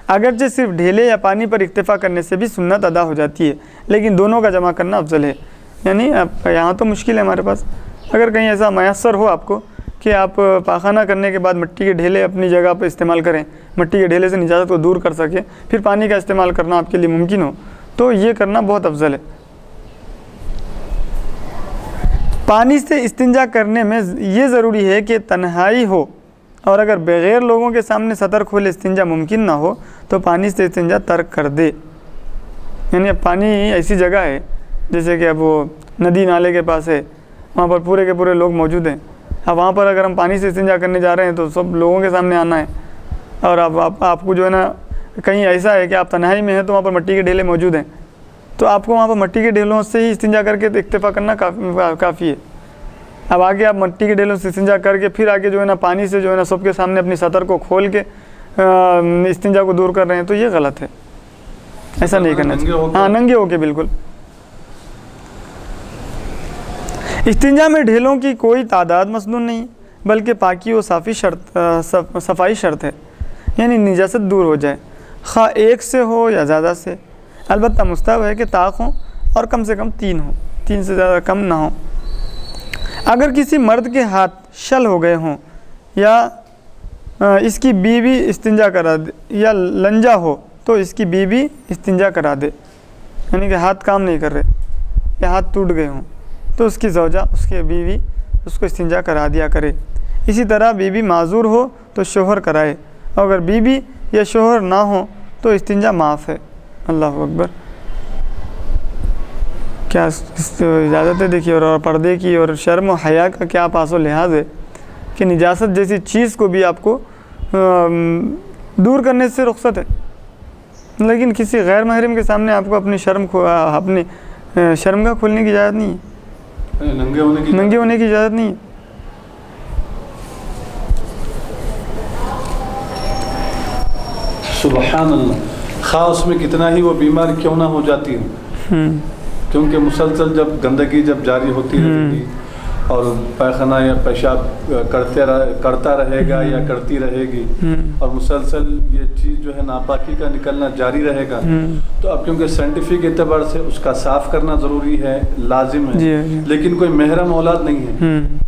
اگرچہ صرف ڈھیلے یا پانی پر اکتفا کرنے سے بھی سنت ادا ہو جاتی ہے، لیکن دونوں کا جمع کرنا افضل ہے. یعنی اب یہاں تو مشکل ہے ہمارے پاس، اگر کہیں ایسا میسر ہو آپ کو کہ آپ پاخانہ کرنے کے بعد مٹی کے ڈھیلے اپنی جگہ پہ استعمال کریں، مٹی کے ڈھیلے سے نجاست کو دور کر سکیں، پھر پانی کا استعمال کرنا آپ کے لیے ممکن ہو تو یہ کرنا بہت افضل ہے. پانی سے استنجا کرنے میں یہ ضروری ہے کہ تنہائی ہو، اور اگر بغیر لوگوں کے سامنے سطر کھولے استنجا ممکن نہ ہو تو پانی سے استنجا ترک کر دے. یعنی اب پانی ایسی جگہ ہے جیسے کہ اب وہ ندی نالے کے پاس ہے، وہاں پر پورے کے پورے لوگ موجود ہیں. اب وہاں پر اگر ہم پانی سے استنجا کرنے جا رہے ہیں تو سب لوگوں کے سامنے آنا ہے، اور اب آپ کو جو ہے نا کہیں ایسا ہے کہ آپ تنہائی میں ہیں تو وہاں پر مٹی کے ڈھیلے موجود ہیں، تو آپ کو وہاں پر مٹی کے ڈھیلوں سے ہی استنجا کر کے اکتفا کرنا کافی ہے. اب آگے آپ مٹی کے ڈھیلوں سے استنجا کر کے پھر آگے جو ہے نا پانی سے جو ہے نا سب کے سامنے اپنی سطر کو کھول کے استنجا کو دور کر رہے ہیں تو یہ غلط ہے، ایسا نہیں کرنا چاہیے. ہاں ننگے ہو کے بالکل. استنجا میں ڈھیلوں کی کوئی تعداد مسنون نہیں، بلکہ پاکی و صفائی شرط ہے، یعنی نجاست دور ہو جائے، خواہ ایک سے ہو یا زیادہ سے، البتہ مستحب ہے کہ طاق ہوں اور کم سے کم 3 ہوں، 3 سے زیادہ کم نہ ہوں۔ اگر کسی مرد کے ہاتھ شل ہو گئے ہوں یا اس کی بیوی استنجا کرا دے یا لنجا ہو تو اس کی بیوی استنجا کرا دے، یعنی کہ ہاتھ کام نہیں کر رہے یا ہاتھ ٹوٹ گئے ہوں تو اس کی زوجہ، اس کی بیوی اس کو استنجا کرا دیا کرے۔ اسی طرح بیوی معذور ہو تو شوہر کرائے، اور اگر بیوی یا شوہر نہ ہو تو استنجا معاف ہے۔ اللہ اکبر، کیا اجازت ہے دیکھیے، اور پردے کی اور شرم و حیا کا کیا پاس و لحاظ ہے کہ نجاست جیسی چیز کو بھی آپ کو دور کرنے سے رخصت ہے، لیکن کسی غیر محرم کے سامنے آپ کو اپنی شرم کا کھولنے کی اجازت نہیں ہے، ننگے ہونے کی اجازت نہیں ہے۔ سبحان اللہ، خاص میں کتنا ہی وہ بیمار کیوں نہ ہو جاتی ہو، کیونکہ مسلسل جب گندگی جب جاری ہوتی رہے گی اور پیخانہ یا پیشاب کرتا رہے گا یا کرتی رہے گی اور مسلسل یہ چیز جو ہے ناپاکی کا نکلنا جاری رہے گا، تو اب کیونکہ سائنٹیفک اعتبار سے اس کا صاف کرنا ضروری ہے، لازم ہے، لیکن کوئی محرم اولاد نہیں ہے۔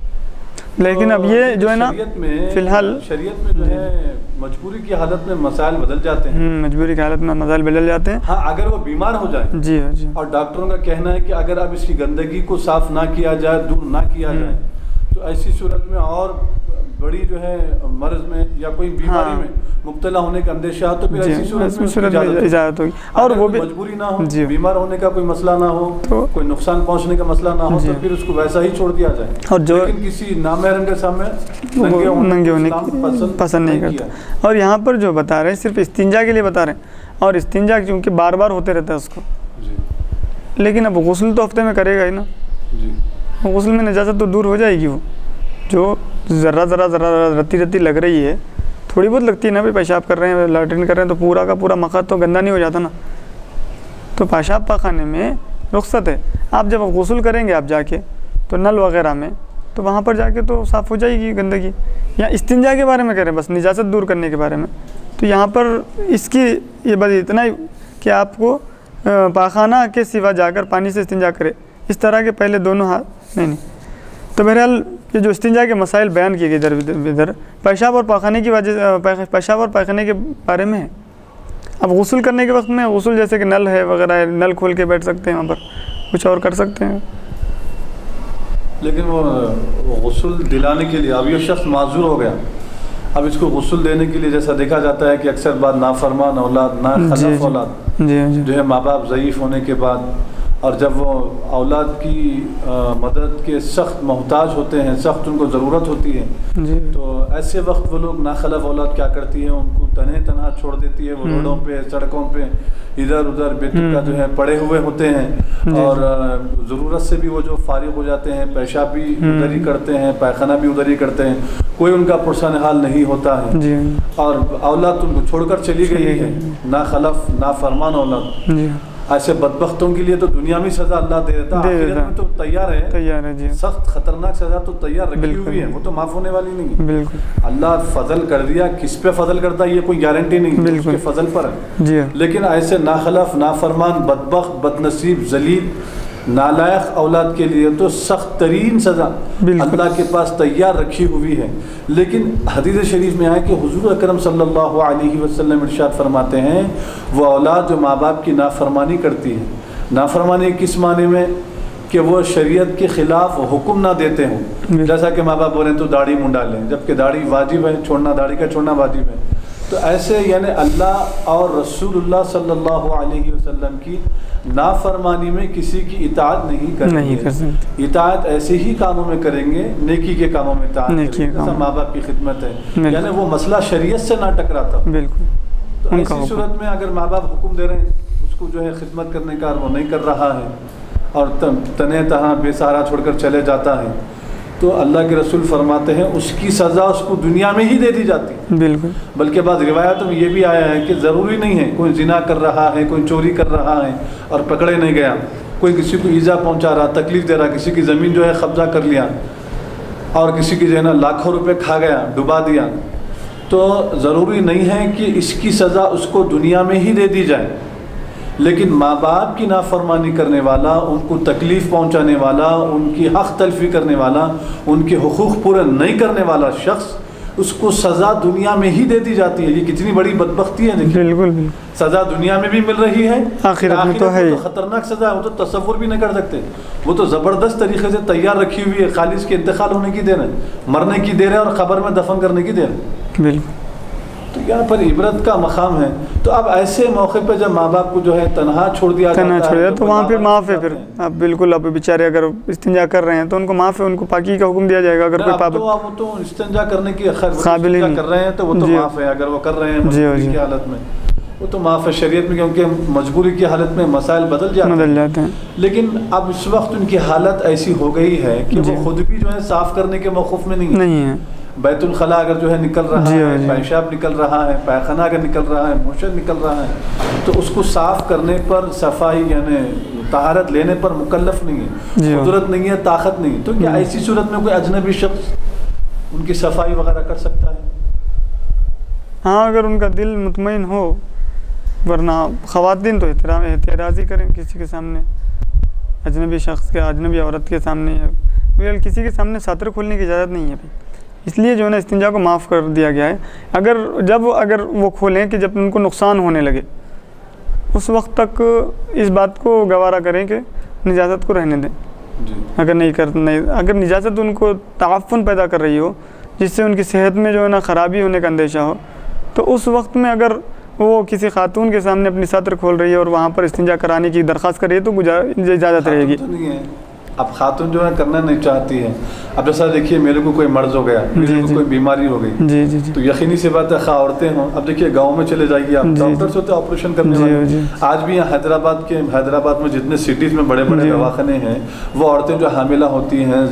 لیکن اب یہ جو ہے نا فی الحال شریعت میں جو ہے مجبوری کی حالت میں مسائل بدل جاتے ہیں، مجبوری کی حالت میں مسائل بدل جاتے ہیں۔ ہاں، اگر وہ بیمار ہو جائے جی جی، اور ڈاکٹروں کا کہنا ہے کہ اگر اب اس کی گندگی کو صاف نہ کیا جائے، دور نہ کیا جائے، تو ایسی صورت میں اور بڑی جو ہے مرض میں یا کوئی بیماری میں مبتلا ہونے کا اندیشہ ہو تو پھر ایسی صورت میں اجازت ہوگی، اور وہ بھی مجبوری نہ ہو، بیمار ہونے کا کوئی مسئلہ نہ ہو، کوئی نقصان پہنچنے کا مسئلہ نہ ہو، تو پھر اس کو ویسا ہی چھوڑ دیا جائے، اور لیکن کسی نامحرم کے سامنے ننگے ہونے پسند نہیں کرتا۔ اور یہاں پر جو بتا رہے ہیں صرف استنجا کے لیے بتا رہے ہیں، اور استنجا کیونکہ بار بار ہوتے رہتا ہے اس کو، لیکن اب غسل تو ہفتے میں کرے گا ہی نا، غسل میں نجاست تو دور ہو جائے گی، وہ جو ذرا رتی لگ رہی ہے، تھوڑی بہت لگتی ہے نا، بھی پیشاب کر رہے ہیں، لیٹرین کر رہے ہیں، تو پورا کا پورا مقعد تو گندا نہیں ہو جاتا نا، تو پیشاب پاخانے میں رخصت ہے۔ آپ جب غسل کریں گے آپ جا کے تو نل وغیرہ میں، تو وہاں پر جا کے تو صاف ہو جائے گی گندگی۔ یا استنجا کے بارے میں کہہ رہے ہیں، بس نجاست دور کرنے کے بارے میں، تو یہاں پر اس کی یہ بس اتنا ہی کہ آپ کو پاخانہ کے سوا جا کر پانی سے استنجا کرے، اس طرح کے پہلے دونوں ہاتھ نہیں۔ تو بہرحال یہ جو استنجا کے مسائل بیان کیے گئے ادھر پیشاب اور پاخانے کی وجہ، پیشاب اور پاخانے کے بارے میں ہے۔ اب غسل کرنے کے وقت میں غسل جیسے کہ نل ہے وغیرہ ہے، نل کھول کے بیٹھ سکتے ہیں، وہاں پر کچھ اور کر سکتے ہیں، لیکن وہ غسل دلانے کے لیے اب یہ شخص معذور ہو گیا، اب اس کو غسل دینے کے لیے جیسا دیکھا جاتا ہے کہ اکثر بعد نافرمان اولاد، ناخلف اولاد جو ہے ماں باپ ضعیف ہونے کے بعد، اور جب وہ اولاد کی مدد کے سخت محتاج ہوتے ہیں، سخت ان کو ضرورت ہوتی ہے، تو ایسے وقت وہ لوگ ناخلف اولاد کیا کرتی ہے، ان کو تنہا چھوڑ دیتی ہے، وہ روڈوں پہ سڑکوں پہ ادھر ادھر بے تکا جو ہے پڑے ہوئے ہوتے ہیں، اور ضرورت سے بھی وہ جو فارغ ہو جاتے ہیں، پیشاب بھی ادھر ہی کرتے ہیں، پائخانہ بھی ادھر ہی کرتے ہیں، کوئی ان کا پرسان حال نہیں ہوتا ہے، اور اولاد ان کو چھوڑ کر چلی گئی ہے، ناخلف نافرمان اولاد۔ ایسے بدبختوں کے لیے تو دنیا میں سزا اللہ دے دیتا ہے، آخرت میں تو تیار ہے، سخت خطرناک سزا تو تیار رکھی ہوئی ہے، وہ تو معاف ہونے والی نہیں ہے۔ اللہ فضل کر دیا، کس پہ فضل کرتا ہے یہ کوئی گارنٹی نہیں ہے، اس کے فضل پر ہے، لیکن ایسے ناخلف نافرمان بدبخت بدنصیب ذلیل نالائق اولاد کے لیے تو سخت ترین سزا اللہ کے پاس تیار رکھی ہوئی ہے۔ لیکن حدیث شریف میں آئے کہ حضور اکرم صلی اللہ علیہ وسلم ارشاد فرماتے ہیں، وہ اولاد جو ماں باپ کی نافرمانی کرتی ہے، نافرمانی کس معنی میں کہ وہ شریعت کے خلاف حکم نہ دیتے ہوں، جیسا کہ ماں باپ بولیں تو داڑھی منڈا لیں، جبکہ داڑھی واجب ہے، چھوڑنا داڑھی کا چھوڑنا واجب ہے، تو ایسے یعنی اللہ اور رسول اللہ صلی اللہ علیہ وسلم کی نافرمانی میں کسی کی اطاعت نہیں کریں گے، اطاعت ایسے ہی کاموں میں کریں گے، نیکی کے کاموں میں اطاعت کریں گے، جیسا ماں باپ کی خدمت ہے، یعنی وہ مسئلہ شریعت سے نہ ٹکراتا۔ تو ایسی صورت میں اگر ماں باپ حکم دے رہے ہیں، اس کو جو ہے خدمت کرنے کا وہ نہیں کر رہا ہے اور تنہا بے سہارا چھوڑ کر چلے جاتا ہے، تو اللہ کے رسول فرماتے ہیں اس کی سزا اس کو دنیا میں ہی دے دی جاتی ہے۔ بالکل، بلکہ بعض روایتوں میں یہ بھی آیا ہے کہ ضروری نہیں ہے کوئی زنا کر رہا ہے، کوئی چوری کر رہا ہے اور پکڑے نہیں گیا، کوئی کسی کو ایذا پہنچا رہا، تکلیف دے رہا، کسی کی زمین جو ہے قبضہ کر لیا، اور کسی کی جو ہے نا لاکھوں روپے کھا گیا, ڈبا دیا, تو ضروری نہیں ہے کہ اس کی سزا اس کو دنیا میں ہی دے دی جائے, لیکن ماں باپ کی نافرمانی کرنے والا, ان کو تکلیف پہنچانے والا, ان کی حق تلفی کرنے والا, ان کے حقوق پورے نہیں کرنے والا شخص, اس کو سزا دنیا میں ہی دے دی جاتی ہے. یہ کتنی بڑی بدبختی ہے. دیکھیے بالکل سزا دنیا میں بھی مل رہی ہے, آخرت میں تو ہے. خطرناک سزا ہے, وہ تو تصور بھی نہیں کر سکتے. وہ تو زبردست طریقے سے تیار رکھی ہوئی ہے, خالی اس کے انتقال ہونے کی دیر ہے, مرنے کی دیر ہے اور قبر میں دفن کرنے کی دیر ہے. بالکل. تو یہاں پر عبرت کا مقام ہے. تو اب ایسے موقع پہ جب ماں باپ کو جو ہے تنہا چھوڑ دیا جاتا ہے تو وہاں پہ معاف ہے. پھر اب بالکل اب بیچارے اگر استنجا کر رہے ہیں تو ان کو معاف ہے, ان کو پاکی کا حکم دیا جائے گا. اگر کوئی پابند تو استنجا کرنے کی قابل کر رہے ہیں تو وہ تو معاف ہے. اگر وہ کر رہے ہیں مجبوری کی حالت میں وہ تو معاف ہے شریعت میں, کیونکہ مجبوری کی حالت میں مسائل بدل جاتے ہیں. لیکن اب اس وقت ان کی حالت ایسی ہو گئی ہے کہ وہ خود بھی جو ہے صاف کرنے کے موقف میں نہیں ہے. بیت الخلاء اگر جو ہے نکل رہا ہے, پیشاب نکل رہا ہے, پیخانہ اگر نکل رہا ہے, موشن نکل رہا ہے, تو اس کو صاف کرنے پر صفائی یعنی طہارت لینے پر مکلف نہیں ہے, قدرت نہیں ہے, طاقت نہیں. تو کیا ایسی صورت میں کوئی اجنبی شخص ان کی صفائی وغیرہ کر سکتا ہے؟ ہاں, اگر ان کا دل مطمئن ہو. ورنہ خواتین تو اعتراض ہی کریں کسی کے سامنے, اجنبی شخص کے, اجنبی عورت کے سامنے, کسی کے سامنے ساتر کھولنے کی اجازت نہیں ہے. اس لیے جو ہے نا استنجا کو معاف کر دیا گیا ہے. اگر وہ کھولیں کہ جب ان کو نقصان ہونے لگے, اس وقت تک اس بات کو گوارا کریں کہ نجاست کو رہنے دیں. اگر نجاست ان کو تعفن پیدا کر رہی ہو, جس سے ان کی صحت میں جو ہے نا خرابی ہونے کا اندیشہ ہو, تو اس وقت میں اگر وہ کسی خاتون کے سامنے اپنی سطر کھول رہی ہے اور وہاں پر استنجا کرانے کی درخواست کر رہی ہے تو اجازت رہے گی. اب خاتون جو ہے کرنا نہیں چاہتی ہے. اب جیسا دیکھیے میرے کو کوئی مرض ہو گیا, میرے کو کوئی بیماری ہو گئی, تو یقینی سی بات ہے خواہ عورتیں ہوں. اب دیکھیے گاؤں میں چلے جائیے آپ, ڈاکٹرس ہوتے ہیں آپریشن کرنے والے. آج بھی یہاں حیدرآباد میں جتنے سٹیز میں بڑے بڑے دواخانے ہیں, وہ عورتیں جو حاملہ ہوتی ہیں,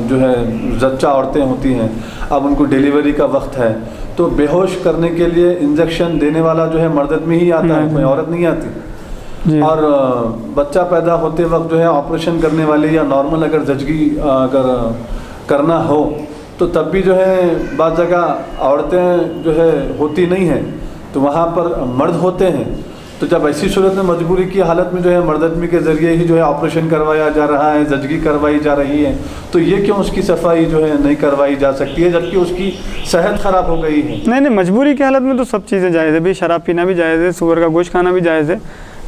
جو ہے زچہ عورتیں ہوتی ہیں, اب ان کو ڈیلیوری کا وقت ہے, تو بے ہوش کرنے کے لیے انجیکشن دینے والا جو ہے مرد آدمی ہی آتا ہے, کوئی عورت نہیں آتی. اور بچہ پیدا ہوتے وقت جو ہے آپریشن کرنے والے یا نارمل اگر زچگی اگر کرنا ہو تو تب بھی جو ہے بعض جگہ عورتیں جو ہے ہوتی نہیں ہیں, تو وہاں پر مرد ہوتے ہیں. تو جب ایسی صورت میں مجبوری کی حالت میں جو ہے مرد آدمی کے ذریعے ہی جو ہے آپریشن کروایا جا رہا ہے, زچگی کروائی جا رہی ہے, تو یہ کیوں اس کی صفائی جو ہے نہیں کروائی جا سکتی ہے جبکہ اس کی صحت خراب ہو گئی ہے؟ نہیں, مجبوری کی حالت میں تو سب چیزیں جائز ہے بھی. شراب پینا بھی جائز ہے, سور کا گوشت کھانا بھی جائز ہے.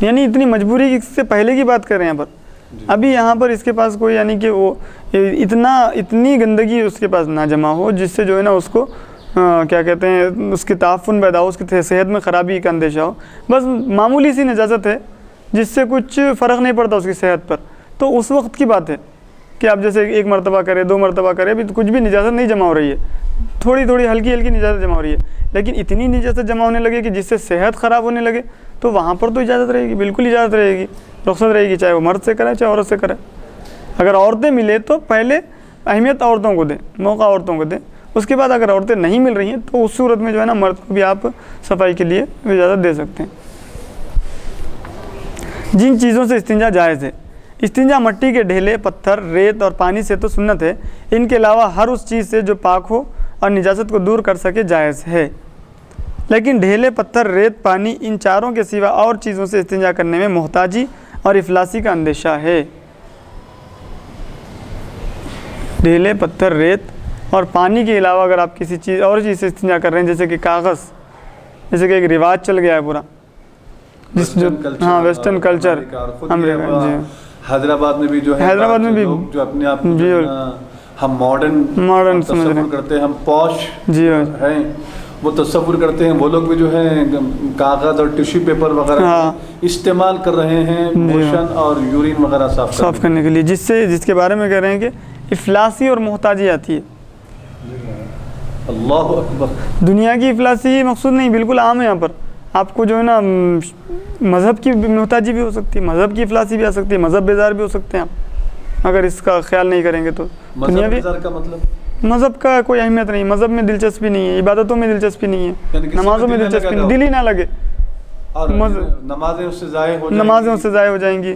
یعنی اتنی مجبوری سے پہلے کی بات کر رہے ہیں یہاں پر. ابھی یہاں پر اس کے پاس کوئی یعنی کہ وہ اتنی گندگی اس کے پاس نہ جمع ہو جس سے جو ہے نا اس کو کیا کہتے ہیں, اس کی تعفن پیدا ہو, اس کی صحت میں خرابی کا اندیشہ ہو. بس معمولی سی نجاست ہے جس سے کچھ فرق نہیں پڑتا اس کی صحت پر, تو اس وقت کی بات ہے کہ آپ جیسے ایک مرتبہ کرے, 2 مرتبہ کرے, ابھی کچھ بھی نجاست نہیں جمع ہو رہی ہے, تھوڑی ہلکی نجاست جمع ہو رہی ہے. لیکن اتنی نجاست جمع ہونے لگے کہ جس سے صحت خراب ہونے لگے, تو وہاں پر تو اجازت رہے گی, بالکل اجازت رہے گی, رخصت رہے گی, چاہے وہ مرد سے کرے چاہے عورت سے کرے. اگر عورتیں ملے تو پہلے اہمیت عورتوں کو دیں, موقع عورتوں کو دیں. اس کے بعد اگر عورتیں نہیں مل رہی ہیں تو اس صورت میں جو ہے نا مرد کو بھی آپ صفائی کے لیے اجازت دے سکتے ہیں. جن چیزوں سے استنجا جائز ہے, استنجا مٹی کے ڈھیلے, پتھر, ریت اور پانی سے تو سنت ہے. ان کے علاوہ ہر اس چیز سے جو پاک ہو اور نجاست کو دور کر سکے جائز ہے. لیکن ڈھیلے, پتھر, ریت, پانی, ان چاروں کے سوا اور چیزوں سے استنجا کرنے میں محتاجی اور افلاسی کا اندیشہ ہے. ڈھیلے, پتھر, ریت اور پانی کے علاوہ اگر آپ کسی چیز اور چیز سے استنجا کر رہے ہیں, جیسے کہ کاغذ, جیسے کہ ایک رواج چل گیا ہے پورا, ویسٹرن کلچر, امریکہ. جی, حیدرآباد میں بھی جو ہے, حیدرآباد میں بھی جو اپنے آپ ہم ماڈرن تصور کرتے ہیں, ہم پوش ہیں, وہ تصور کرتے ہیں, وہ لوگ بھی جو ہے کاغذ اور ٹیشو پیپر وغیرہ استعمال کر رہے ہیں موشن اور یورین وغیرہ صاف کرنے کے لیے, جس کے بارے میں کہہ رہے ہیں کہ افلاسی اور محتاجی آتی ہے. اللہ اکبر. دنیا کی افلاسی مقصود نہیں, بالکل عام ہے. یہاں پر آپ کو جو ہے نا مذہب کی محتاجی بھی ہو سکتی ہے, مذہب کی افلاسی بھی آ سکتی ہے, مذہب بیزار بھی ہو سکتے ہیں آپ اگر اس کا خیال نہیں کریں گے تو. مذہب بیزار کا مطلب مذہب کا کوئی اہمیت نہیں, مذہب میں دلچسپی نہیں ہے, عبادتوں میں دلچسپی نہیں ہے, نمازوں میں دلچسپی نہیں, دل ہی نہ لگے, نمازیں اس سے ضائع ہو جائیں گی.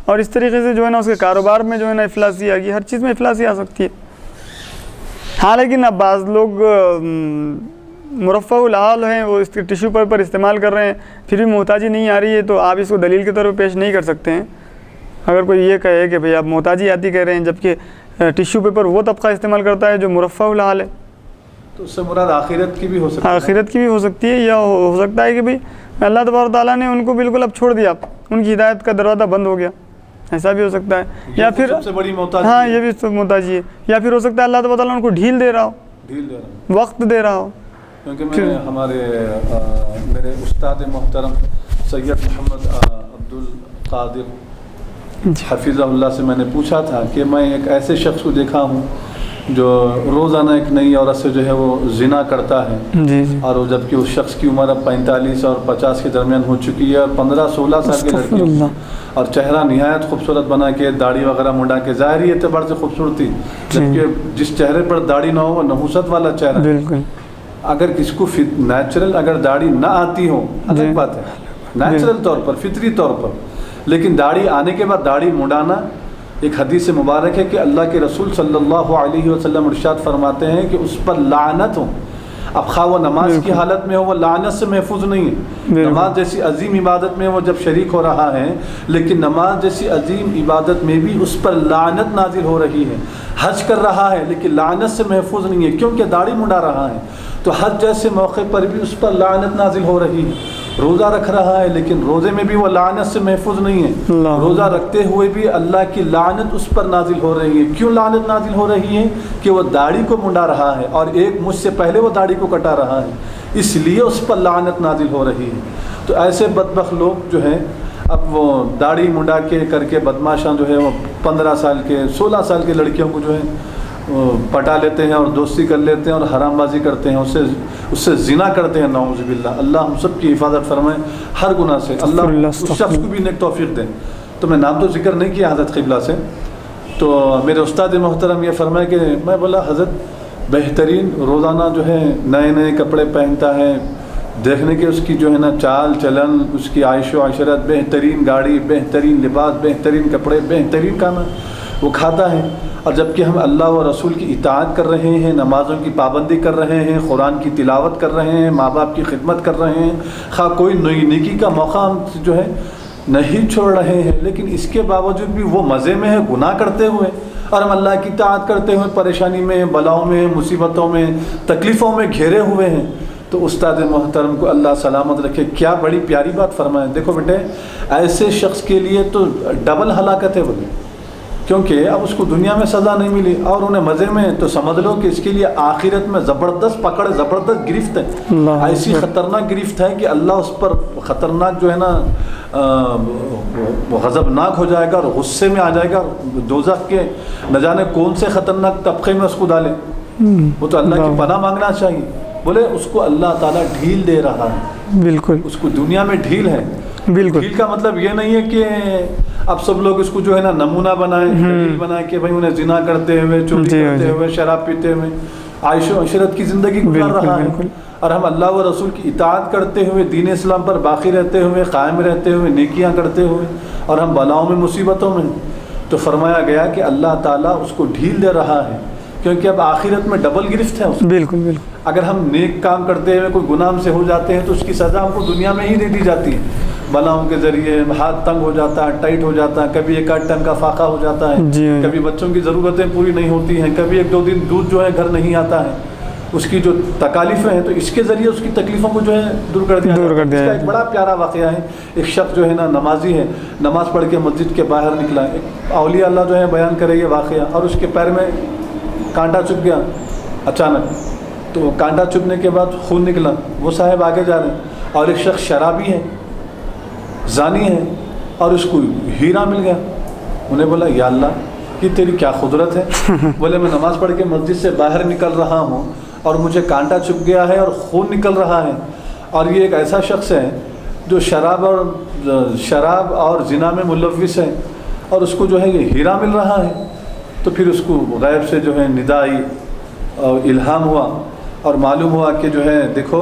اور اس طریقے سے جو ہے نا اس کے کاروبار میں جو ہے نا افلاسی آ گئی, ہر چیز میں افلاسی آ سکتی ہے. ہاں لیکن اب بعض لوگ مرفع الحال ہیں، وہ اس کے ٹیشو پیپر استعمال کر رہے ہیں، پھر بھی محتاجی نہیں آ رہی ہے، تو آپ اس کو دلیل کے طور پہ پیش نہیں کر سکتے ہیں۔ اگر کوئی یہ کہے کہ بھئی آپ محتاجی آتی کہہ رہے ہیں، جبکہ ٹیشو پیپر وہ طبقہ استعمال کرتا ہے جو مرفع الحال ہے، تو اس سے مراد آخرت کی بھی ہو سکتی ہے، آخرت کی بھی ہو سکتی ہے، یا ہو سکتا ہے کہ بھئی اللہ تبارک تعالیٰ نے ان کو بالکل اب چھوڑ دیا، ان کی ہدایت کا دروازہ بند ہو گیا، ایسا بھی ہو سکتا ہے۔ یا پھر سب سے بڑی محتاجی، ہاں یہ بھی تو محتاجی ہے، یا پھر ہو سکتا ہے اللہ تبارک تعالیٰ ان کو ڈھیل دے رہا ہو، ڈھیل دے رہا ہوں، وقت دے رہا ہو۔ کیونکہ میرے استاد محترم سید محمد عبد القادر حفیظہ اللہ سے میں نے پوچھا تھا کہ میں ایک ایسے شخص کو دیکھا ہوں جو روزانہ ایک نئی عورت سے جو ہے وہ زنا کرتا ہے، جی جی، اور وہ جبکہ اس شخص کی عمر اب 45 اور 50 کے درمیان ہو چکی ہے، اور 15-16 سال کی لڑکی ہے، اور چہرہ نہایت خوبصورت بنا کے داڑھی وغیرہ منڈا کے، ظاہری اعتبار سے خوبصورتی، جبکہ جس چہرے پر داڑھی نہ ہو وہ نحوست والا چہرہ، بالکل۔ اگر کسی کو نیچرل اگر داڑھی نہ آتی ہو الگ بات ہے، نیچرل طور پر، فطری طور پر، لیکن داڑھی آنے کے بعد داڑھی منڈانا، ایک حدیث مبارک ہے کہ اللہ کے رسول صلی اللہ علیہ وسلم ارشاد فرماتے ہیں کہ اس پر لعنت ہو۔ اب خواہ وہ نماز کی حالت میں ہو، وہ لعنت سے محفوظ نہیں ہے۔ نماز جیسی عظیم عبادت میں وہ جب شریک ہو رہا ہے، لیکن نماز جیسی عظیم عبادت میں بھی اس پر لعنت نازل ہو رہی ہے۔ حج کر رہا ہے لیکن لعنت سے محفوظ نہیں ہے کیونکہ داڑھی منڈا رہا ہے، تو حج جیسے موقع پر بھی اس پر لعنت نازل ہو رہی ہے۔ روزہ رکھ رہا ہے لیکن روزے میں بھی وہ لعنت سے محفوظ نہیں ہے، روزہ رکھتے ہوئے بھی اللہ کی لعنت اس پر نازل ہو رہی ہے۔ کیوں لعنت نازل ہو رہی ہے؟ کہ وہ داڑھی کو منڈا رہا ہے، اور ایک مجھ سے پہلے وہ داڑھی کو کٹا رہا ہے، اس لیے اس پر لعنت نازل ہو رہی ہے۔ تو ایسے بدبخت لوگ جو ہیں، اب وہ داڑھی منڈا کے کر کے بدماشاں جو ہے وہ 15 سال کے 16 سال کے لڑکیوں کو جو ہے پٹا لیتے ہیں اور دوستی کر لیتے ہیں اور حرام بازی کرتے ہیں، اس سے زنا کرتے ہیں، نعوذ باللہ۔ اللہ ہم سب کی حفاظت فرمائے ہر گناہ سے، اللہ اس شخص کو بھی نیک توفیق دے۔ تو میں نام تو ذکر نہیں کیا حضرت قبلہ سے، تو میرے استاد محترم یہ فرمائے کہ میں بولا حضرت بہترین روزانہ جو ہے نئے نئے کپڑے پہنتا ہے، دیکھنے کے اس کی جو ہے نا چال چلن، اس کی عائش و عشرت، بہترین گاڑی، بہترین لباس، بہترین کپڑے، بہترین کھانا وہ کھاتا ہے، اور جبکہ ہم اللہ و رسول کی اطاعت کر رہے ہیں، نمازوں کی پابندی کر رہے ہیں، قرآن کی تلاوت کر رہے ہیں، ماں باپ کی خدمت کر رہے ہیں، خواہ کوئی نیکی کا موقع ہم جو ہے نہیں چھوڑ رہے ہیں، لیکن اس کے باوجود بھی وہ مزے میں ہے گناہ کرتے ہوئے، اور ہم اللہ کی اطاعت کرتے ہوئے پریشانی میں، بلاؤں میں، مصیبتوں میں، تکلیفوں میں گھیرے ہوئے ہیں۔ تو استاد محترم کو اللہ سلامت رکھے، کیا بڑی پیاری بات فرمائیں۔ دیکھو بیٹے، ایسے شخص کے لیے تو ڈبل ہلاکت ہے بولے، کیونکہ اب اس کو دنیا میں سزا نہیں ملی اور انہیں مزے میں، تو سمجھ لو کہ اس کے لیے آخرت میں زبردست پکڑ، زبردست گرفت ہے، ایسی خطرناک گرفت ہے کہ اللہ اس پر خطرناک جو ہے نا وہ غضبناک ہو جائے گا اور غصے میں آ جائے گا، دوزخ کے نہ جانے کون سے خطرناک طبقے میں اس کو ڈالے۔ وہ تو اللہ کی پناہ مانگنا چاہیے۔ بولے اس کو اللہ تعالیٰ ڈھیل دے رہا ہے، بالکل اس کو دنیا میں ڈھیل ہے۔ بالکل ڈھیل کا مطلب یہ نہیں ہے کہ اب سب لوگ اس کو جو ہے نا نمونہ بنائیں کہ بھائی انہیں زنا کرتے ہوئے، چوری کرتے ہوئے، شراب پیتے ہوئے عائش و عشرت کی زندگی گزار رہا ہے، اور ہم اللہ و رسول کی اطاعت کرتے ہوئے، دین اسلام پر باقی رہتے ہوئے، قائم رہتے ہوئے، نیکیاں کرتے ہوئے، اور ہم بلاؤں میں، مصیبتوں میں، تو فرمایا گیا کہ اللہ تعالیٰ اس کو ڈھیل دے رہا ہے، کیونکہ اب آخرت میں ڈبل گرفت ہے اس کو۔ بالکل بالکل، اگر ہم نیک کام کرتے ہوئے کوئی گناہ سے ہو جاتے ہیں تو اس کی سزا ہم کو دنیا میں ہی دے دی جاتی ہے، بلاؤں کے ذریعے، ہاتھ تنگ ہو جاتا ہے، ٹائٹ ہو جاتا ہے، کبھی ایک آدھ ٹن کا فاقہ ہو جاتا ہے، کبھی بچوں کی ضرورتیں پوری نہیں ہوتی ہیں، کبھی 1-2 دن دودھ جو ہے گھر نہیں آتا ہے، اس کی جو تکالیفیں ہیں تو اس کے ذریعے اس کی تکلیفوں کو جو ہے دور کر دیا جاتا ہے۔ اس کا ایک بڑا پیارا واقعہ ہے، ایک شخص جو ہے نا نمازی ہے، نماز پڑھ کے مسجد کے باہر نکلا، ایک اولیاء اللہ جو ہے بیان کرے یہ واقعہ، اور اس کے پیر میں کانٹا چبھ گیا اچانک، تو کانٹا چبھنے کے بعد خون نکلا، وہ صاحب آگے جا رہے ہیں، اور ایک شخص شرابی ہے، زانی ہے، اور اس کو ہیرا مل گیا۔ انہیں بولا یا اللہ یہ تیری کیا قدرت ہے؟ بولے میں نماز پڑھ کے مسجد سے باہر نکل رہا ہوں اور مجھے کانٹا چبھ گیا ہے اور خون نکل رہا ہے، اور یہ ایک ایسا شخص ہے جو شراب اور زنا میں ملوث ہے، اور اس کو جو ہے یہ ہیرا مل رہا ہے۔ تو پھر اس کو غیب سے جو ہے ندائی اور الہام ہوا، اور معلوم ہوا کہ جو ہے دیکھو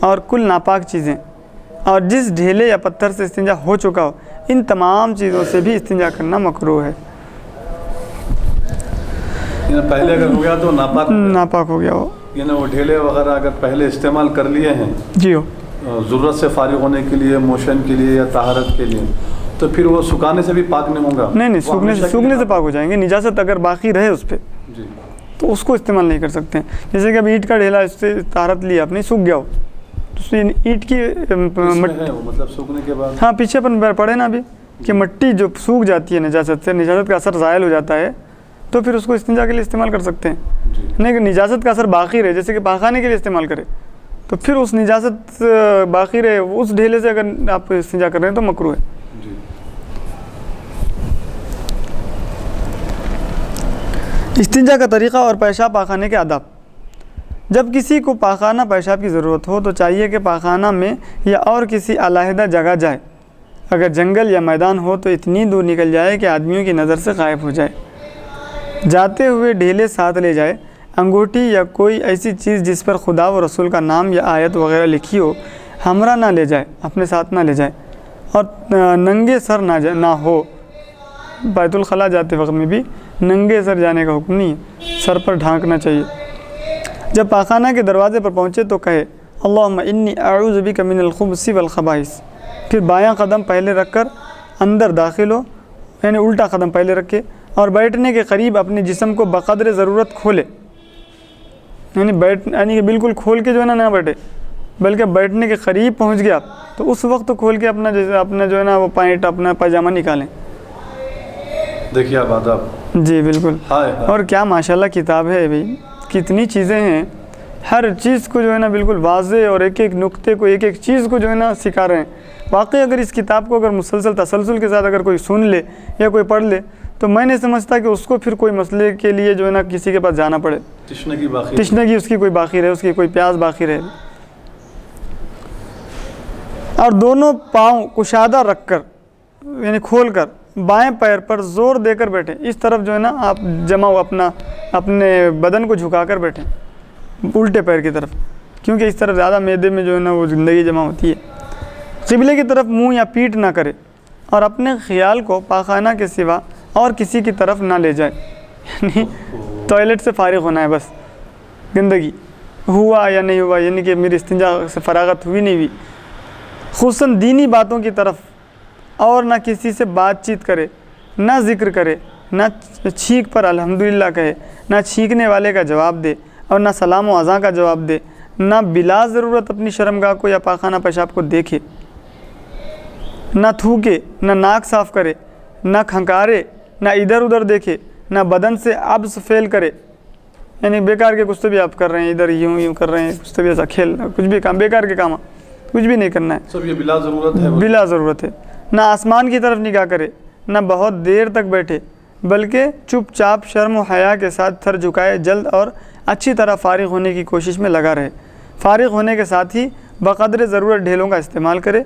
اور کل ناپاک چیزیں، اور جس ڈھیلے یا پتھر سے استنجا ہو چکا ہو، ان تمام چیزوں سے بھی استنجا کرنا مکروہ ہے۔ پہلے اگر ہو گیا تو ناپاک ہو گیا ہو، یعنی وہ ڈھیلے وغیرہ اگر پہلے استعمال کر لیے ہیں جی ہو، ضرورت سے فارغ ہونے کے لیے، موشن کے لیے یا طہارت کے لیے، تو پھر وہ سکھانے سے بھی پاک نہیں ہوگا؟ نہیں، سوکھنے سے پاک ہو جائیں گے۔ نجاست اگر باقی رہے اس پہ جی تو اس کو استعمال نہیں کر سکتے ہیں۔ جیسے کہ اب اینٹ کا ڈھیلا، اس سے طہارت لی آپ نے، سوکھ گیا ہو تو اس میں اینٹ کی مطلب سوکھنے کے بعد، ہاں پیچھے اپن پڑھے نا ابھی کہ مٹی جو سوکھ جاتی ہے نجاست سے، نجاست کا اثر زائل ہو جاتا ہے، تو پھر اس کو استنجا کے لیے استعمال کر سکتے ہیں۔ نہیں کہ نجاست کا اثر باقی رہے، جیسے کہ پاخانے کے لیے استعمال کرے، تو پھر اس نجاست باقی رہے اس ڈھیلے سے اگر آپ استنجا کر رہے ہیں تو مکروہ ہے۔ استنجا کا طریقہ اور پیشاب پاخانے کے آداب۔ جب کسی کو پاخانہ پیشاب کی ضرورت ہو تو چاہیے کہ پاخانہ میں یا اور کسی علیحدہ جگہ جائے۔ اگر جنگل یا میدان ہو تو اتنی دور نکل جائے کہ آدمیوں کی نظر سے غائب ہو جائے۔ جاتے ہوئے ڈھیلے ساتھ لے جائے۔ انگوٹھی یا کوئی ایسی چیز جس پر خدا و رسول کا نام یا آیت وغیرہ لکھی ہو ہمراہ نہ لے جائے، اپنے ساتھ نہ لے جائے، اور ننگے سر نہ ہو۔ بیت الخلاء جاتے وقت میں بھی ننگے سر جانے کا حکم نہیں ہے، سر پر ڈھانکنا چاہیے۔ جب پاخانہ کے دروازے پر پہنچے تو کہے اللہم انی اعوذ بک من الخبث والخبائث، پھر بایاں قدم پہلے رکھ کر اندر داخل ہو، یعنی الٹا قدم پہلے رکھے، اور بیٹھنے کے قریب اپنے جسم کو بقدر ضرورت کھولے، یعنی کہ بالکل کھول کے جو ہے نہ بیٹھے، بلکہ بیٹھنے کے قریب پہنچ گیا تو اس وقت کھول کے اپنا جو ہے نا وہ پینٹ، اپنا پاجامہ نکالیں۔ دیکھیے آپ آداب، جی بالکل۔ اور کیا ماشاءاللہ کتاب ہے بھائی، کتنی چیزیں ہیں، ہر چیز کو جو ہے نا بالکل واضح، اور ایک ایک نقطے کو، ایک ایک چیز کو جو ہے نا سکھا رہے ہیں۔ واقعی اگر اس کتاب کو اگر مسلسل تسلسل کے ساتھ اگر کوئی سن لے یا کوئی پڑھ لے تو میں نہیں سمجھتا کہ اس کو پھر کوئی مسئلے کے لیے جو ہے نا کسی کے پاس جانا پڑے، تشنگی اس کی کوئی باقی رہے، اس کی کوئی پیاس باقی رہے۔ اور دونوں پاؤں کشادہ رکھ کر، یعنی کھول کر، بائیں پیر پر زور دے کر بیٹھیں۔ اس طرف جو ہے نا آپ جمع ہو، اپنے بدن کو جھکا کر بیٹھیں الٹے پیر کی طرف، کیونکہ اس طرف زیادہ معدے میں جو ہے نا وہ زندگی جمع ہوتی ہے۔ قبلے کی طرف منہ یا پیٹھ نہ کرے، اور اپنے خیال کو پاخانہ کے سوا اور کسی کی طرف نہ لے جائے، یعنی ٹوائلٹ سے فارغ ہونا ہے بس، گندگی ہوا یا نہیں ہوا، یعنی کہ میری استنجا سے فراغت ہوئی نہیں ہوئی۔ خصوصاً دینی باتوں کی طرف، اور نہ کسی سے بات چیت کرے، نہ ذکر کرے، نہ چھینک پر الحمدللہ کہے، نہ چھینکنے والے کا جواب دے، اور نہ سلام و اذاں کا جواب دے، نہ بلا ضرورت اپنی شرمگاہ کو یا پاخانہ پیشاب کو دیکھے، نہ تھوکے، نہ ناک صاف کرے، نہ کھنکارے، نہ ادھر ادھر دیکھے، نہ بدن سے عبث فعل کرے، یعنی بیکار کے کچھ تو بھی آپ کر رہے ہیں، ادھر یوں کر رہے ہیں، کچھ تو بھی ایسا کھیل، کچھ بھی کام بیکار کے کام، کچھ بھی نہیں کرنا ہے، سب یہ بلا ضرورت ہے، بلا ضرورت ہے۔ نہ آسمان کی طرف نگاہ کرے، نہ بہت دیر تک بیٹھے، بلکہ چپ چاپ شرم و حیا کے ساتھ سر جھکائے جلد اور اچھی طرح فارغ ہونے کی کوشش میں لگا رہے۔ فارغ ہونے کے ساتھ ہی بقدر ضرورت ڈھیلوں کا استعمال کرے۔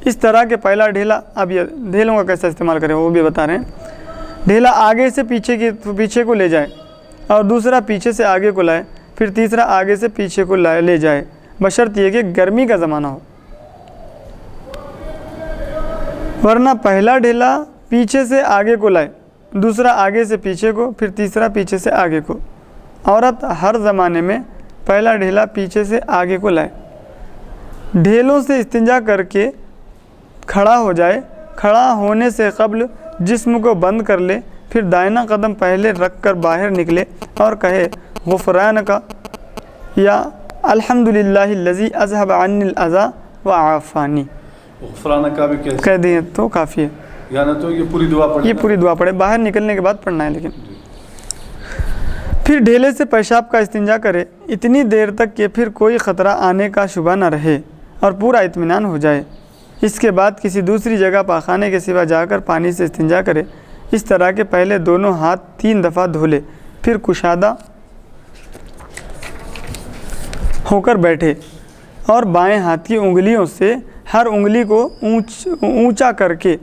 اس طرح کہ پہلا ڈھیلا، اب یہ ڈھیلوں کا کیسا استعمال کریں وہ بھی بتا رہے ہیں۔ ڈھیلا آگے سے پیچھے کو لے جائے، اور دوسرا پیچھے سے آگے کو لائے، پھر تیسرا آگے سے پیچھے کو لے جائے، بشرط یہ کہ گرمی کا زمانہ ہو، ورنہ پہلا ڈھیلا پیچھے سے آگے کو لائے، دوسرا آگے سے پیچھے کو، پھر تیسرا پیچھے سے آگے کو۔ عورت ہر زمانے میں پہلا ڈھیلا پیچھے سے آگے کو لائے۔ ڈھیلوں سے استنجا کر کے کھڑا ہو جائے، کھڑا ہونے سے قبل جسم کو بند کر لے، پھر دائنا قدم پہلے رکھ کر باہر نکلے اور کہے غفرانک یا الحمدللہ الذی اذھب عنی الاذی وعافانی، غفرانک کا بھی کہہ دیں تو کافی ہے، یعنی تو یہ پوری دعا پڑھیں، یہ پوری دعا پڑھے، باہر نکلنے کے بعد پڑھنا ہے۔ لیکن پھر ڈھیلے سے پیشاب کا استنجا کرے اتنی دیر تک کہ پھر کوئی خطرہ آنے کا شبہ نہ رہے اور پورا اطمینان ہو جائے۔ اس کے بعد کسی دوسری جگہ پاخانے کے سوا جا کر پانی سے استنجا کرے، اس طرح کہ پہلے دونوں ہاتھ 3 دفعہ دھو لے، پھر کشادہ ہو کر بیٹھے، اور بائیں ہاتھ کی انگلیوں سے ہر انگلی کو اونچا کر کے،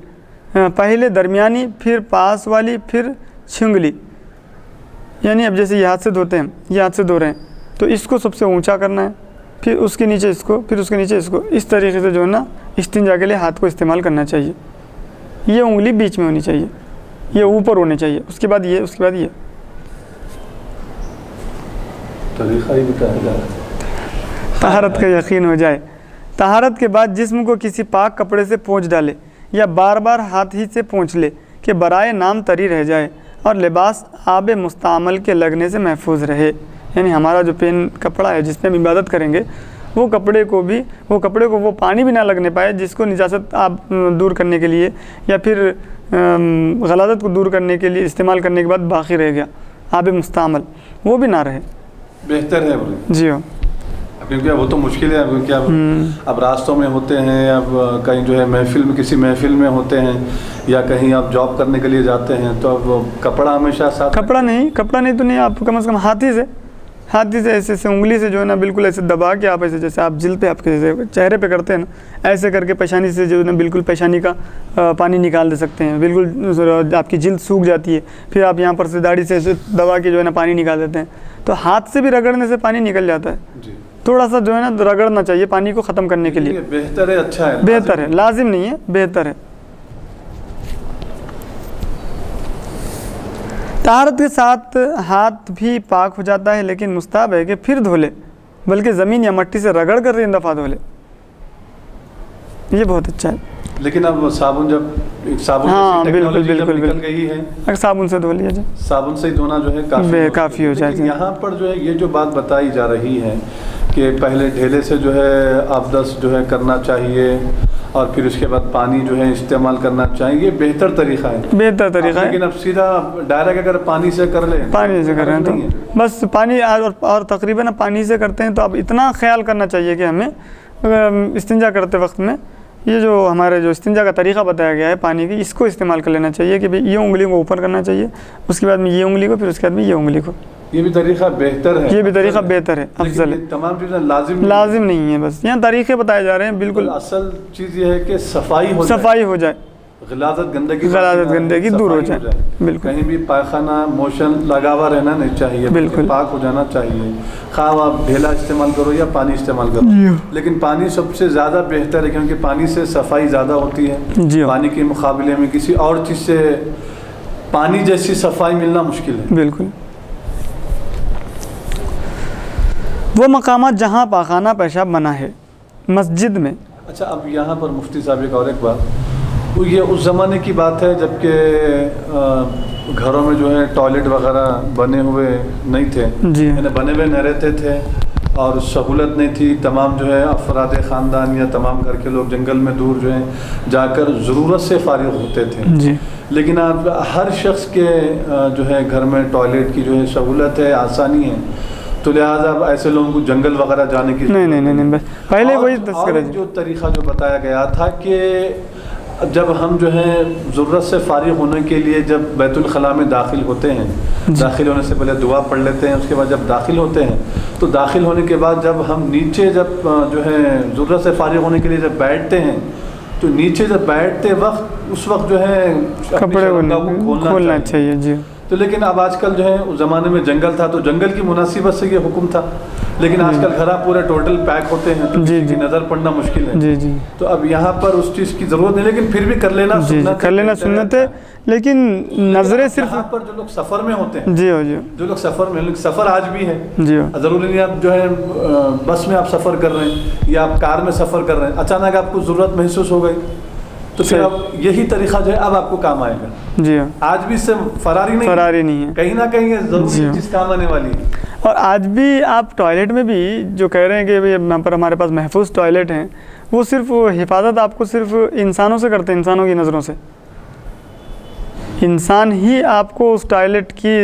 پہلے درمیانی، پھر پاس والی، پھر چھنگلی، یعنی اب جیسے یہ ہاتھ سے دھوتے ہیں، یہ ہاتھ سے دھو رہے ہیں تو اس کو سب سے اونچا کرنا ہے، پھر اس کے نیچے اس کو، پھر اس کے نیچے اس کو، اس طریقے سے جو ہے نا استنجا کے لیے ہاتھ کو استعمال کرنا چاہیے. یہ انگلی بیچ میں ہونی چاہیے، یہ اوپر ہونے چاہیے، اس کے بعد یہ، اس کے بعد یہ. طریقہ ہی بتایا جا رہا ہے. طہارت کا یقین ہو جائے. طہارت کے بعد جسم کو کسی پاک کپڑے سے پونچھ ڈالے یا بار بار ہاتھ ہی سے پونچھ لے کہ برائے نام طری رہ جائے اور لباس آب مستعمل کے لگنے سے محفوظ رہے. یعنی ہمارا جو پین کپڑا ہے جس میں ہم عبادت کریں گے، وہ کپڑے کو وہ پانی بھی نہ لگنے پائے جس کو نجاست آپ دور کرنے کے لیے یا پھر غلاظت کو دور کرنے کے لیے استعمال کرنے کے بعد باقی رہ گیا آب مستعمل، وہ بھی نہ رہے. بہتر ہے جی ہاں، کیونکہ وہ تو مشکل ہے، کیونکہ اب راستوں میں ہوتے ہیں، اب کہیں جو ہے محفل میں، کسی محفل میں ہوتے ہیں یا کہیں آپ جاب کرنے کے لیے جاتے ہیں، تو اب کپڑا ہمیشہ ساتھ. کپڑا نہیں تو نہیں، آپ کم از کم ہاتھی سے ایسے انگلی سے جو ہے نا بالکل ایسے دبا کے آپ ایسے جیسے آپ جلد پہ آپ کے جیسے چہرے پہ کرتے ہیں نا، ایسے کر کے پیشانی سے جو ہے نا بالکل پیشانی کا پانی نکال دے سکتے ہیں. بالکل آپ کی جلد سوکھ جاتی ہے، پھر آپ یہاں پر سے داڑھی سے ایسے دبا کے جو ہے نا پانی نکال دیتے ہیں. تو ہاتھ سے بھی رگڑنے سے پانی نکل جاتا ہے. جی، تھوڑا سا جو ہے نا رگڑنا چاہیے پانی کو ختم کرنے کے لیے. بہتر ہے، اچھا ہے، بہتر ہے، لازم نہیں ہے، بہتر ہے. طہارت کے ساتھ ہاتھ بھی پاک ہو جاتا ہے، لیکن مستحب ہے کہ پھر دھو لے، بلکہ زمین یا مٹی سے رگڑ کر 3 دفعہ دھو لے. یہ بہت اچھا ہے. لیکن اب صابن جب صابن نکل گئی ہے، اگر صابن سے دھو لیا جائے، صابن سے ہی دھونا جو ہے کافی ہو جائے. یہاں پر جو ہے یہ جو بات بتائی جا رہی ہے کہ پہلے ڈھیلے سے جو ہے آبدس جو ہے کرنا چاہیے اور پھر اس کے بعد پانی جو ہے استعمال کرنا چاہیے، یہ بہتر طریقہ ہے. لیکن اب سیدھا ڈائریکٹ اگر پانی سے کر لیں، پانی سے کر رہے ہیں تو بس پانی اور تقریباً پانی سے کرتے ہیں تو اب اتنا خیال کرنا چاہیے کہ ہمیں استنجا کرتے وقت میں یہ جو ہمارے جو استنجا کا طریقہ بتایا گیا ہے پانی کی، اس کو استعمال کر لینا چاہیے کہ یہ انگلی کو اوپر کرنا چاہیے، اس کے بعد میں یہ انگلی کو، پھر اس کے بعد میں یہ انگلی کو. یہ بھی طریقہ بہتر ہے، یہ بھی طریقہ بہتر ہے، افضل ہے. تمام چیزیں لازم نہیں ہے، بس یہاں طریقے بتائے جا رہے ہیں. بالکل اصل چیز یہ ہے کہ صفائی ہو جائے، غلاظت گندگی دور ہو جائے. بالکل کہیں بھی پائخانہ موشن لگا ہوا رہنا نہیں چاہیے، بالکل پاک ہو جانا چاہیے. خواہ آپ ڈھیلا استعمال کرو یا پانی استعمال کرو، لیکن پانی سب سے زیادہ بہتر ہے کیونکہ پانی سے صفائی زیادہ ہوتی ہے. پانی کے مقابلے میں کسی اور چیز سے پانی جیسی صفائی ملنا مشکل ہے. بالکل. وہ مقامات جہاں پاخانہ پیشاب منع ہے، مسجد میں. اچھا، اب یہاں پر مفتی صاحب ایک اور ایک بات، یہ اس زمانے کی بات ہے جب کہ گھروں میں جو ہے ٹوائلٹ وغیرہ بنے ہوئے نہیں تھے، یعنی بنے ہوئے نہ رہتے تھے اور سہولت نہیں تھی. تمام جو ہے افراد خاندان یا تمام گھر کے لوگ جنگل میں دور جو ہے جا کر ضرورت سے فارغ ہوتے تھے. لیکن اب ہر شخص کے جو ہے گھر میں ٹوائلٹ کی جو ہے سہولت ہے، آسانی ہے، تو لہٰذا اب ایسے لوگوں کو جنگل وغیرہ جانے کی نہیں بس پہلے وہی تذکرہ جو طریقہ جو بتایا گیا تھا کہ جب ہم جو ہے ضرورت سے فارغ ہونے کے لیے جب بیت الخلاء میں داخل ہوتے ہیں، داخل ہونے سے پہلے دعا پڑھ لیتے ہیں، اس کے بعد جب داخل ہوتے ہیں تو داخل ہونے کے بعد جب ہم نیچے جب جو ہے ضرورت سے فارغ ہونے کے لیے جب بیٹھتے ہیں تو نیچے جب بیٹھتے وقت اس وقت جو ہے کپڑے کھولنا چاہیے. جی. تو لیکن اب آج کل جو ہے اس زمانے میں جنگل تھا تو جنگل کی مناسبت سے یہ حکم تھا، لیکن آج کل گھر پورے ٹوٹل پیک ہوتے ہیں تو کسی کی نظر پڑنا مشکل ہے. تو اب یہاں پر اس چیز کی ضرورت نہیں، لیکن پھر بھی کر لینا سنت ہے. لیکن نظریں صرف یہاں پر جو لوگ سفر میں ہوتے ہیں، جو لوگ سفر آج بھی ہے، ضروری نہیں آپ جو ہے بس میں آپ سفر کر رہے ہیں یا آپ کار میں سفر کر رہے ہیں، اچانک آپ کو ضرورت محسوس ہو گئی تو پھر اب یہی طریقہ جو ہے اب آپ کو کام آئے گا. جی ہاں، آج بھی اس سے فراری نہیں ہے، کہیں نہ کہیں یہ ضروری چیز کام آنے والی ہے. اور آج بھی آپ ٹوائلٹ میں بھی جو کہہ رہے ہیں کہ یہاں پر ہمارے پاس محفوظ ٹوائلٹ ہیں، وہ صرف حفاظت آپ کو صرف انسانوں سے کرتے ہیں، انسانوں کی نظروں سے. انسان ہی آپ کو اس ٹوائلٹ کی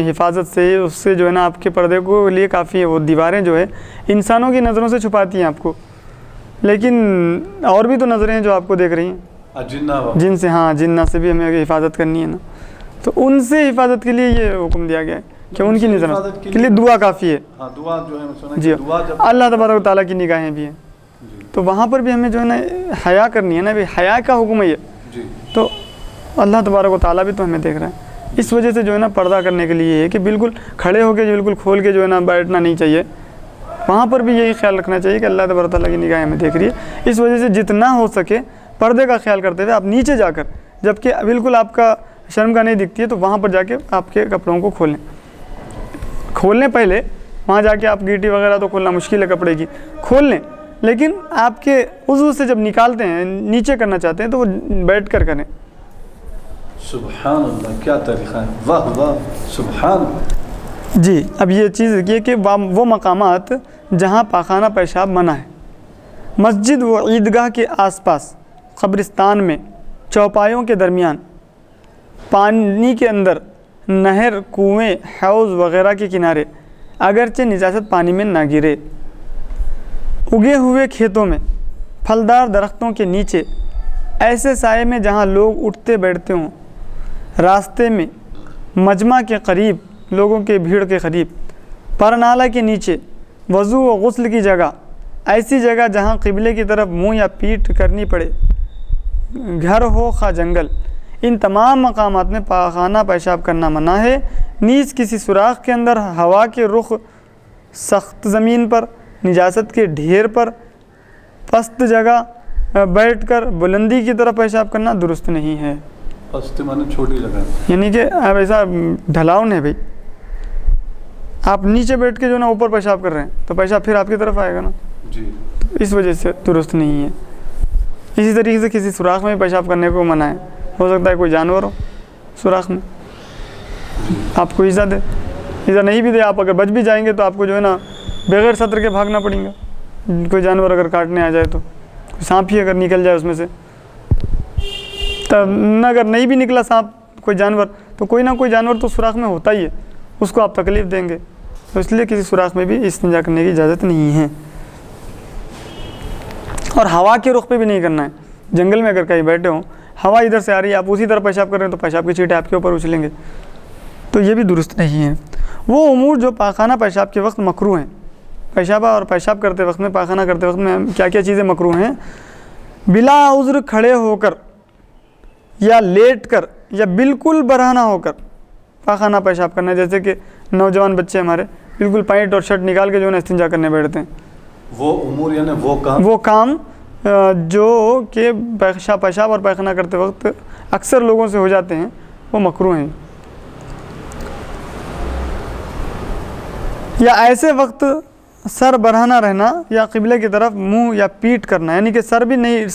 حفاظت سے، اس سے جو ہے نا آپ کے پردے کو لیے کافی ہے. وہ دیواریں جو ہے انسانوں کی نظروں سے چھپاتی ہیں آپ کو، لیکن اور بھی تو نظریں ہیں جو آپ کو دیکھ رہی ہیں، جن سے جنہ سے بھی ہمیں حفاظت کرنی ہے نا. تو ان سے حفاظت کے لیے یہ حکم دیا گیا ہے کہ ان کی نظروں کے لیے دعا کافی ہے. دعا جو ہے جی، اللہ تبارک و تعالیٰ کی نگاہیں بھی ہیں، تو وہاں پر بھی ہمیں جو ہے نا حیا کرنی ہے نا. حیا کا حکم ہے یہ، تو اللہ تبارک و تعالیٰ بھی تو ہمیں دیکھ رہا ہے. اس وجہ سے جو ہے نا پردہ کرنے کے لیے ہے کہ بالکل کھڑے ہو کے بالکل کھول کے جو ہے نا بیٹھنا نہیں چاہیے. وہاں پر بھی یہی خیال رکھنا چاہیے کہ اللہ تبارک تعالیٰ کی نگاہ ہمیں دیکھ رہی ہے. اس وجہ سے جتنا ہو سکے پردے کا خیال کرتے ہوئے آپ نیچے جا کر، جب کہ بالکل آپ کا شرم کا نہیں دکھتی ہے تو وہاں پر جا کے آپ کے کپڑوں کو کھول لیں. پہلے وہاں جا کے آپ گیٹی وغیرہ تو کھولنا مشکل ہے کپڑے کی، کھول لیں، لیکن آپ کے عضو سے جب نکالتے ہیں نیچے کرنا چاہتے ہیں تو وہ بیٹھ کر کریں. سبحان اللہ، کیا طریقہ ہے، واہ واہ، سبحان اللہ. جی اب یہ چیز یہ کہ وہ مقامات جہاں پاخانہ پیشاب منع ہے، مسجد و عیدگاہ کے آس پاس، قبرستان میں، چوپایوں کے درمیان، پانی کے اندر، نہر، کنویں، حوض وغیرہ کے کنارے، اگرچہ نجاست پانی میں نہ گرے، اگے ہوئے کھیتوں میں، پھلدار درختوں کے نیچے، ایسے سائے میں جہاں لوگ اٹھتے بیٹھتے ہوں، راستے میں، مجمع کے قریب، لوگوں کے بھیڑ کے قریب، پرنالہ کے نیچے، وضو و غسل کی جگہ، ایسی جگہ جہاں قبلے کی طرف منہ یا پیٹھ کرنی پڑے، گھر ہو خواہ جنگل، ان تمام مقامات میں پاخانہ پیشاب کرنا منع ہے. نیز کسی سوراخ کے اندر، ہوا کے رخ، سخت زمین پر، نجاست کے ڈھیر پر، پست جگہ بیٹھ کر بلندی کی طرف پیشاب کرنا درست نہیں ہے. پست مانے چھوٹی جگہ، یعنی کہ اب ایسا ڈھلاؤ ہے بھائی، آپ نیچے بیٹھ کے جو نا اوپر پیشاب کر رہے ہیں تو پیشاب پھر آپ کی طرف آئے گا نا، جی اس وجہ سے درست نہیں ہے. اسی طریقے سے کسی سوراخ میں پیشاب کرنے کو منع ہے. ہو سکتا ہے کوئی جانور ہو سوراخ میں، آپ کو ایزا دے، ایزا نہیں بھی دے، آپ اگر بچ بھی جائیں گے تو آپ کو جو ہے نا بغیر سطر کے بھاگنا پڑیں گا. کوئی جانور اگر کاٹنے آ جائے تو، سانپ ہی اگر نکل جائے اس میں سے، تب نہ اگر نہیں بھی نکلا سانپ کوئی جانور تو کوئی نہ کوئی جانور تو سوراخ میں ہوتا ہی ہے، اس کو آپ تکلیف دیں گے. تو اس لیے کسی سوراخ میں بھی استنجا کرنے کی اجازت نہیں ہے. اور ہوا کے رخ پہ بھی نہیں کرنا ہے. جنگل میں اگر کہیں بیٹھے ہوں، ہوا ادھر سے آ رہی ہے، آپ اسی طرح پیشاب کر رہے ہیں تو پیشاب کی چیٹیں آپ کے اوپر اچھلیں گے، تو یہ بھی درست نہیں ہے. وہ امور جو پاخانہ پیشاب کے وقت مکروہ ہیں، پیشابہ اور پیشاب کرتے وقت میں، پاخانہ کرتے وقت میں کیا کیا چیزیں مکروہ ہیں؟ بلا عذر کھڑے ہو کر یا لیٹ کر یا بالکل برہنہ ہو کر پاخانہ پیشاب کرنا. جیسے کہ نوجوان بچے ہمارے بالکل پینٹ اور شرٹ نکال کے جو ہے نا استنجا کرنے بیٹھتے ہیں. وہ امور یعنی وہ کام جو کہ پیشاب اور پیخانہ کرتے وقت اکثر لوگوں سے ہو جاتے ہیں، وہ مکروہ ہیں. یا ایسے وقت سر برہنہ رہنا یا قبلے کی طرف منہ یا پیٹھ کرنا، یعنی کہ سر نہیں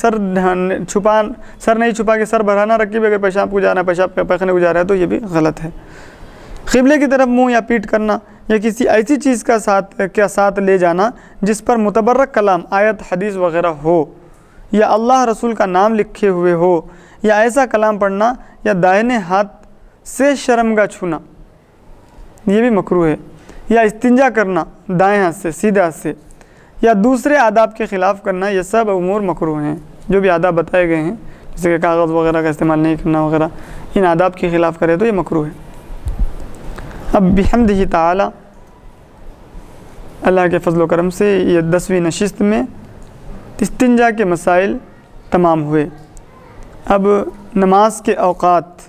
چھپا کے سر برہنہ رکھ کے بھی اگر پیشاب کو جا رہا ہے، پیشاب پیخانے کو جا رہا ہے تو یہ بھی غلط ہے. قبلے کی طرف منہ یا پیٹھ کرنا یا کسی ایسی چیز کا ساتھ لے جانا جس پر متبرک کلام، آیت، حدیث وغیرہ ہو، یا اللہ رسول کا نام لکھے ہوئے ہو، یا ایسا کلام پڑھنا، یا دائنے ہاتھ سے شرمگاہ چھونا، یہ بھی مکروہ ہے. یا استنجا کرنا دائیں ہاتھ سے، سیدھے ہاتھ سے، یا دوسرے آداب کے خلاف کرنا، یہ سب امور مکروہ ہیں. جو بھی آداب بتائے گئے ہیں جیسے کہ کاغذ وغیرہ کا استعمال نہیں کرنا وغیرہ، ان آداب کے خلاف کرے تو یہ مکروہ ہے. اب بحمدہ تعالی، اللہ کے فضل و کرم سے یہ 10ویں نشست میں استنجا کے مسائل تمام ہوئے. اب نماز کے اوقات